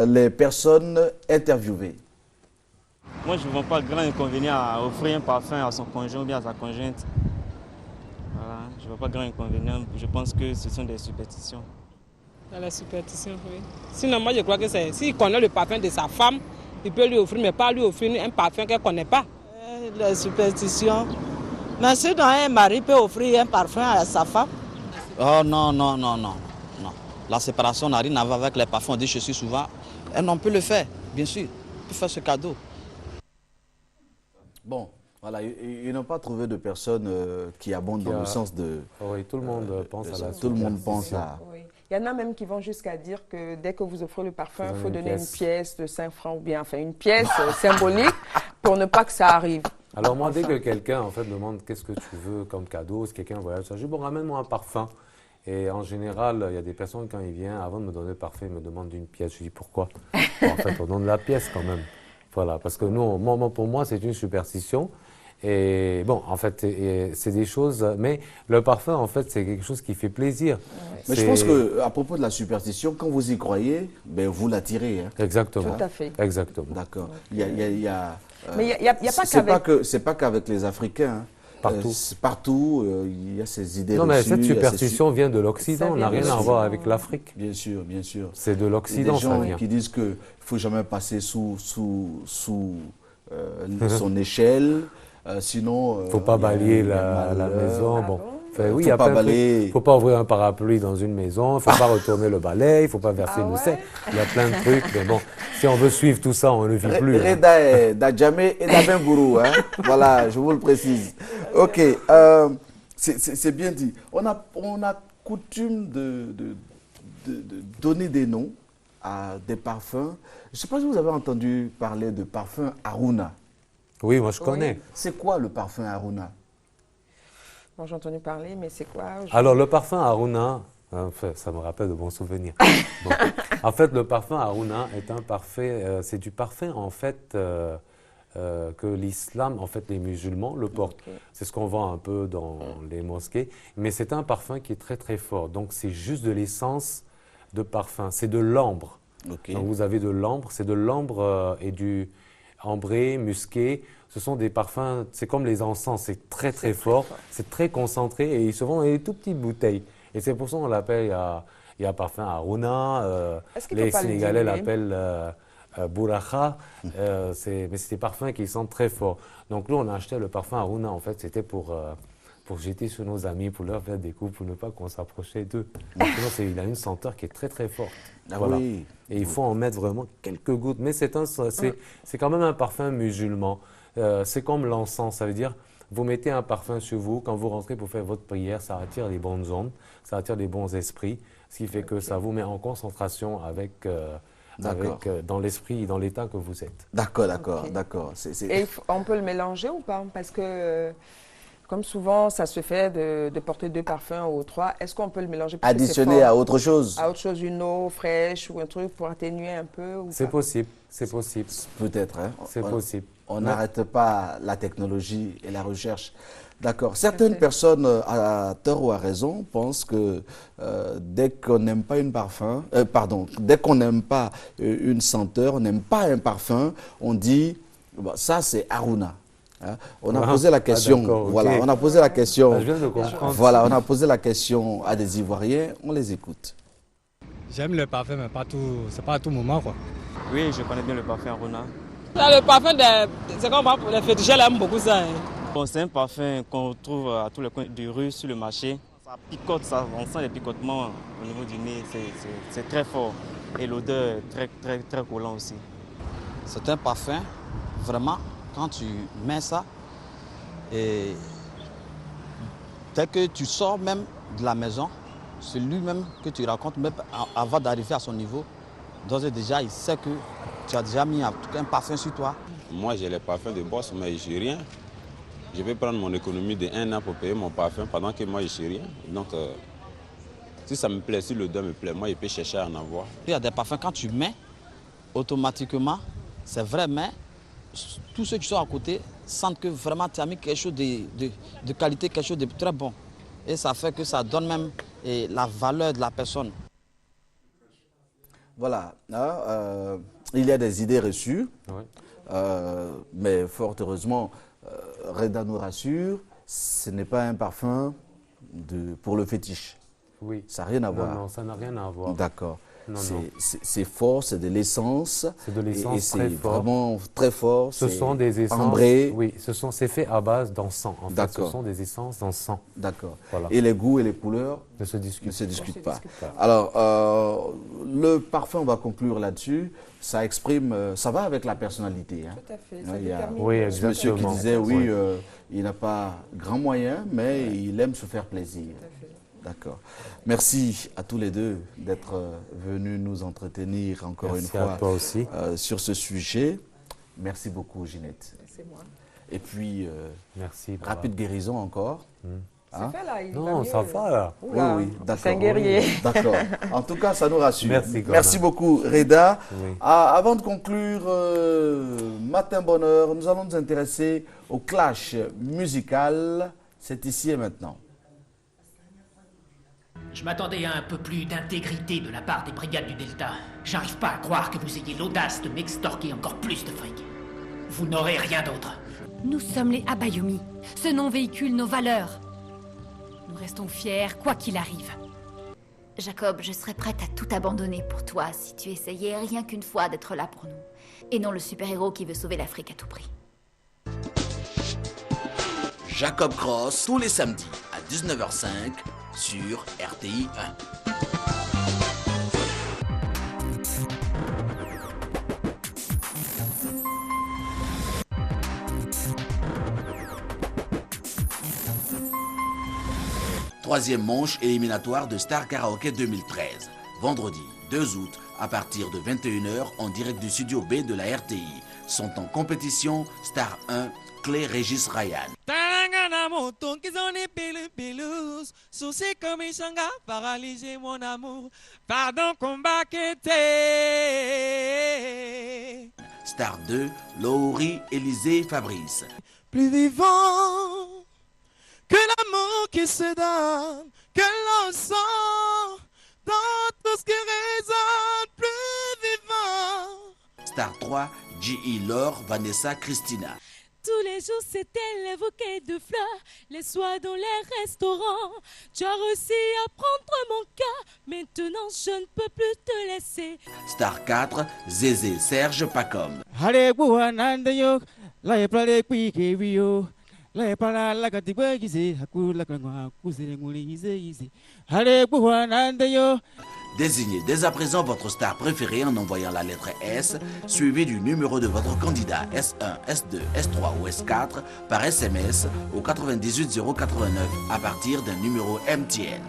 les personnes interviewées. Moi, je ne vois pas grand inconvénient à offrir un parfum à son conjoint ou bien à sa conjointe. Voilà, je ne vois pas grand inconvénient. Je pense que ce sont des superstitions. La superstition, oui. Sinon, moi, je crois que c'est... S'il connaît le parfum de sa femme, il peut lui offrir, mais pas lui offrir un parfum qu'elle ne connaît pas. La superstition. Mais si un mari peut offrir un parfum à sa femme? Oh non. La séparation n'a rien à voir avec les parfums. On dit je suis souvent. Et on peut le faire, bien sûr. On peut faire ce cadeau. Bon, voilà, ils n'ont pas trouvé de personnes qui abondent dans le sens de... Oui, tout le monde pense à la Tout le monde pense à... Oui. Il y en a même qui vont jusqu'à dire que dès que vous offrez le parfum, il faut donner une pièce de 5 francs ou bien enfin une pièce symbolique pour ne pas que ça arrive. Alors moi, dès que quelqu'un en fait demande qu'est-ce que tu veux comme cadeau, si quelqu'un voyage, je dis bon, ramène-moi un parfum. Et en général, il y a des personnes quand ils viennent, avant de me donner le parfum, ils me demandent une pièce. Je dis pourquoi? En fait, on donne la pièce quand même. Voilà, parce que nous, pour moi, c'est une superstition. Et bon, en fait, c'est des choses... Mais le parfum, en fait, c'est quelque chose qui fait plaisir. Mais je pense qu'à propos de la superstition, quand vous y croyez, ben, vous l'attirez. Hein. Exactement. Tout à fait. Exactement. D'accord. Mais il n'y a pas qu'avec... C'est pas qu'avec les Africains. Hein. Partout, il y a ces idées reçues. Non, mais cette superstition vient de l'Occident. On n'a rien à voir avec l'Afrique. Bien sûr. C'est de l'Occident, ça vient. Il y a des gens qui disent qu'il ne faut jamais passer sous son échelle. Sinon, il ne faut pas balayer la maison. Bon. Enfin, oui, il ne faut pas ouvrir un parapluie dans une maison, il ne faut pas retourner le balai, il ne faut pas verser le sel. Il y a plein de trucs, mais bon, si on veut suivre tout ça, on ne le vit plus. Reda d'Adjamé et d'Abengourou, hein. Voilà, je vous le précise. Ok, c'est bien dit. On a coutume de donner des noms à des parfums. Je ne sais pas si vous avez entendu parler de parfum Haruna. Oui, moi je connais. C'est quoi le parfum Haruna? Bon, j'ai entendu parler, mais c'est quoi? Alors le parfum Haruna, enfin, ça me rappelle de bons souvenirs. Bon. En fait, le parfum Haruna est un parfum, c'est du parfum en fait que l'islam, en fait les musulmans le portent. Okay. C'est ce qu'on vend un peu dans les mosquées, mais c'est un parfum qui est très très fort. Donc c'est juste de l'essence de parfum, c'est de l'ambre. Okay. Donc vous avez de l'ambre, c'est de l'ambre et du ambré, musqué. Ce sont des parfums, c'est comme les encens, c'est très très fort, c'est très concentré et ils se vendent dans des tout petites bouteilles. Et c'est pour ça qu'on l'appelle, il y a parfum Haruna, les Sénégalais l'appellent Bouracha, mais c'est des parfums qui sentent très fort. Donc nous on a acheté le parfum Haruna, en fait c'était pour jeter sur nos amis, pour leur faire des coups, pour ne pas qu'on s'approchait d'eux. Il a une senteur qui est très très forte. Ah voilà. Oui. Et il faut en mettre vraiment quelques gouttes. Mais c'est quand même un parfum musulman. C'est comme l'encens, ça veut dire, vous mettez un parfum sur vous, quand vous rentrez pour faire votre prière, ça attire les bonnes ondes, ça attire les bons esprits, ce qui fait que ça vous met en concentration dans l'esprit, dans l'état que vous êtes. D'accord. Et on peut le mélanger ou pas? Parce que... Comme souvent, ça se fait de porter 2 parfums ou 3. Est-ce qu'on peut le mélanger? Additionner à autre chose? À autre chose, une eau fraîche ou un truc pour atténuer un peu? C'est possible, c'est possible. Peut-être, hein? C'est possible. On n'arrête pas la technologie et la recherche. D'accord. Certaines personnes, à tort ou à raison, pensent que dès qu'on n'aime pas dès qu'on n'aime pas une senteur, on n'aime pas un parfum, on dit bon, ça c'est Aruna. Hein? On a posé la question. Voilà, on a posé la question. Je viens de comprendre. Voilà, on a posé la question à des Ivoiriens. On les écoute. J'aime le parfum, mais c'est pas à tout moment, quoi. Oui, je connais bien le parfum Aruna. Le parfum, c'est comme les féticheurs aiment beaucoup ça. Hein. Bon, c'est un parfum qu'on trouve à tous les coins de rue, sur le marché. Ça picote, on sent les picotements au niveau du nez, c'est très fort. Et l'odeur est très, très, très collant aussi. C'est un parfum, vraiment, quand tu mets ça, et dès que tu sors même de la maison, c'est lui-même que tu racontes, même avant d'arriver à son niveau, d'ores et déjà, il sait que tu as déjà mis un parfum sur toi. Moi, j'ai les parfums de boss, mais je n'ai rien. Je vais prendre mon économie de 1 an pour payer mon parfum pendant que moi, je n'ai rien. Donc, si ça me plaît, si l'odeur me plaît, moi, je peux chercher à en avoir. Il y a des parfums, quand tu mets, automatiquement, c'est vrai, mais tous ceux qui sont à côté sentent que vraiment tu as mis quelque chose de qualité, quelque chose de très bon. Et ça fait que ça donne même la valeur de la personne. Voilà, il y a des idées reçues, mais fort heureusement, Reda nous rassure, ce n'est pas un parfum pour le fétiche. Oui. Ça n'a rien à voir. Non, ça n'a rien à voir. D'accord. C'est fort, c'est de l'essence. C'est de l'essence très fort. C'est vraiment très fort. Ce sont des essences. Ambré. Oui, c'est fait à base d'encens. En fait, ce sont des essences d'encens. D'accord. Voilà. Et les goûts et les couleurs ne se discutent pas. Alors, le parfum, on va conclure là-dessus. Ça exprime, ça va avec la personnalité. Hein. Tout à fait. Il y a ce monsieur qui disait, il n'a pas grand moyen, mais il aime se faire plaisir. D'accord. Merci à tous les deux d'être venus nous entretenir encore une fois à toi aussi. Sur ce sujet. Merci beaucoup, Ginette. C'est moi. Et puis, merci, rapide guérison encore. C'est fait là, il non, va ça mieux. va là. Oui, d'accord. C'est un guerrier. D'accord. En tout cas, ça nous rassure. Merci beaucoup, Reda. Avant de conclure Matin Bonheur, nous allons nous intéresser au clash musical. C'est ici et maintenant. Je m'attendais à un peu plus d'intégrité de la part des brigades du Delta. J'arrive pas à croire que vous ayez l'audace de m'extorquer encore plus de fric. Vous n'aurez rien d'autre. Nous sommes les Abayomi. Ce nom véhicule nos valeurs. Nous restons fiers, quoi qu'il arrive. Jacob, je serais prête à tout abandonner pour toi si tu essayais rien qu'une fois d'être là pour nous. Et non le super-héros qui veut sauver l'Afrique à tout prix. Jacob Cross, tous les samedis à 19h05 sur RTI 1. Troisième manche éliminatoire de Star Karaoke 2013. Vendredi 2 août à partir de 21h en direct du studio B de la RTI. Sont en compétition Star 1, Clé Régis Ryan. Paralyser mon amour, pardon combat Star 2, Laurie, Élisée, Fabrice. Plus vivant que l'amour qui se donne, que l'on sent dans tout ce qui résonne, plus vivant. Star 3, J.I. Laure, Vanessa, Christina. Tous les jours c'était les bouquets de fleurs, les soirs dans les restaurants. Tu as réussi à prendre mon cœur, maintenant je ne peux plus te laisser. Star 4, Zézé, Serge, Pacom. Allez, Bouhanandayo, la plale Piquevio, la pala la Catibagise, Hakula Kuse, Moulize, allez, Bouhanandayo. Désignez dès à présent votre star préférée en envoyant la lettre S, suivie du numéro de votre candidat S1, S2, S3 ou S4 par SMS au 98 089 à partir d'un numéro MTN.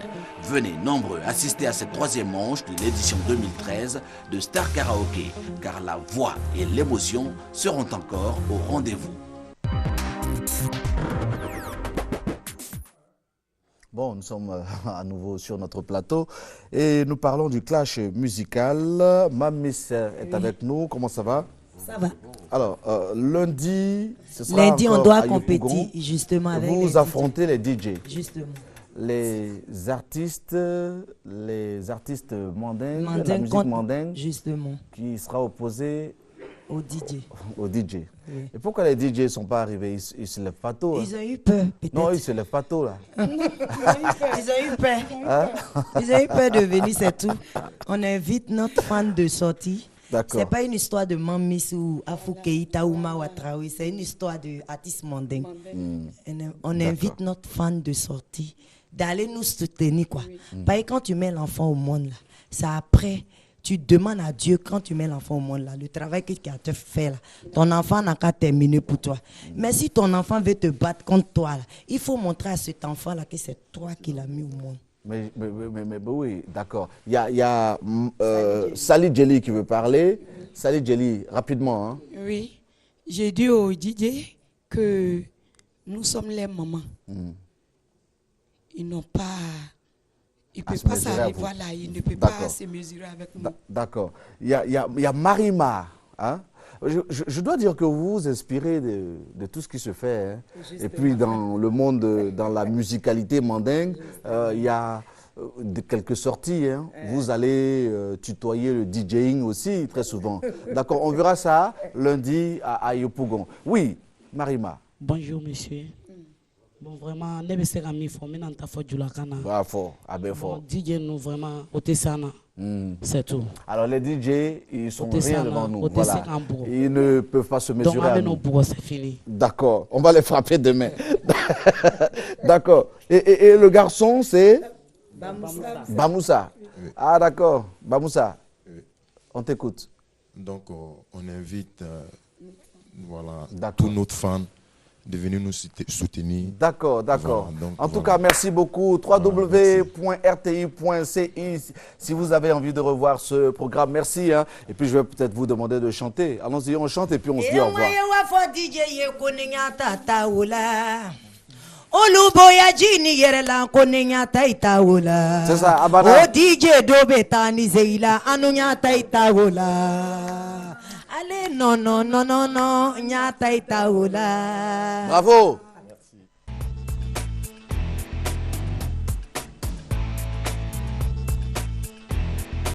Venez nombreux assister à cette troisième manche de l'édition 2013 de Star Karaoke, car la voix et l'émotion seront encore au rendez-vous. Bon, nous sommes à nouveau sur notre plateau et nous parlons du clash musical. Mme Miss est avec nous. Comment ça va? Ça va. Alors, lundi, ce sera lundi, on encore doit à compétir Yopougon. justement avec Vous affrontez les DJ. Justement. Les artistes mandingues, la Mandingue musique contre- mandingue, justement, qui sera opposée au DJ. Au DJ. Oui. Et pourquoi les DJ ne sont pas arrivés? Ils se lèvent pas tôt. Ils ont eu peur, peut-être. Non, ils se lèvent pas tôt, là. Ils ont eu peur. Hein? Ils ont eu peur de venir, c'est tout. On invite notre fan de sortie. D'accord. C'est pas une histoire de Mamis ou Afoukeïta ou Mawatraoui, c'est une histoire d'artiste mandingue. On invite notre fan de sortie d'aller nous soutenir, quoi. Parce que quand tu mets l'enfant au monde, là, ça après, tu demandes à Dieu, quand tu mets l'enfant au monde, là, le travail que tu as fait, là, ton enfant n'a qu'à terminer pour toi. Mais si ton enfant veut te battre contre toi, là, il faut montrer à cet enfant-là que c'est toi qui l'as mis au monde. Mais oui, d'accord. Il y a Sally Jelly qui veut parler. Sally Jelly, rapidement. Hein. Oui, j'ai dit au DJ que nous sommes les mamans. Ils n'ont pas... Ils ne peuvent pas s'arriver, voilà, ils ne peuvent pas se mesurer avec nous. D'accord. Il y a Marima. Hein? Je dois dire que vous vous inspirez de tout ce qui se fait. Hein? Et puis dans le monde, dans la musicalité mandingue, il y a quelques sorties. Hein? Vous allez tutoyer le DJing aussi très souvent. D'accord, on verra ça lundi à Yopougon. Oui, Marima. Bonjour monsieur. Bon, vraiment, ne be se ka min fɔ n bɛna n ta fɔ Julakana. B'a fɔ, a bɛ fɔ. Bon, DJ nous vraiment o tɛ s'an na. C'est tout. Alors les DJ, ils sont O tɛ rien s'an devant na, nous. o tɛ Voilà. se k'an bugɔ. Ils ne peuvent pas se mesurer Donc à an bɛ nous. n'o bugɔ, c'est fini. D'accord, on va les frapper demain. D'accord. Et le garçon, c'est Bamoussa. Ah d'accord, Bamoussa. On t'écoute. Donc on invite voilà, tous notre fans de venir nous soutenir. D'accord, d'accord. Voilà, donc, en tout cas, merci beaucoup. www.rti.ci si vous avez envie de revoir ce programme. Merci. Hein. Et puis, je vais peut-être vous demander de chanter. Allons-y, on chante et puis on se dit au revoir. C'est ça, Abana. O DJ dobe tani zeila anu nyata itaola. Ale non non non non non nyata itaola. Bravo.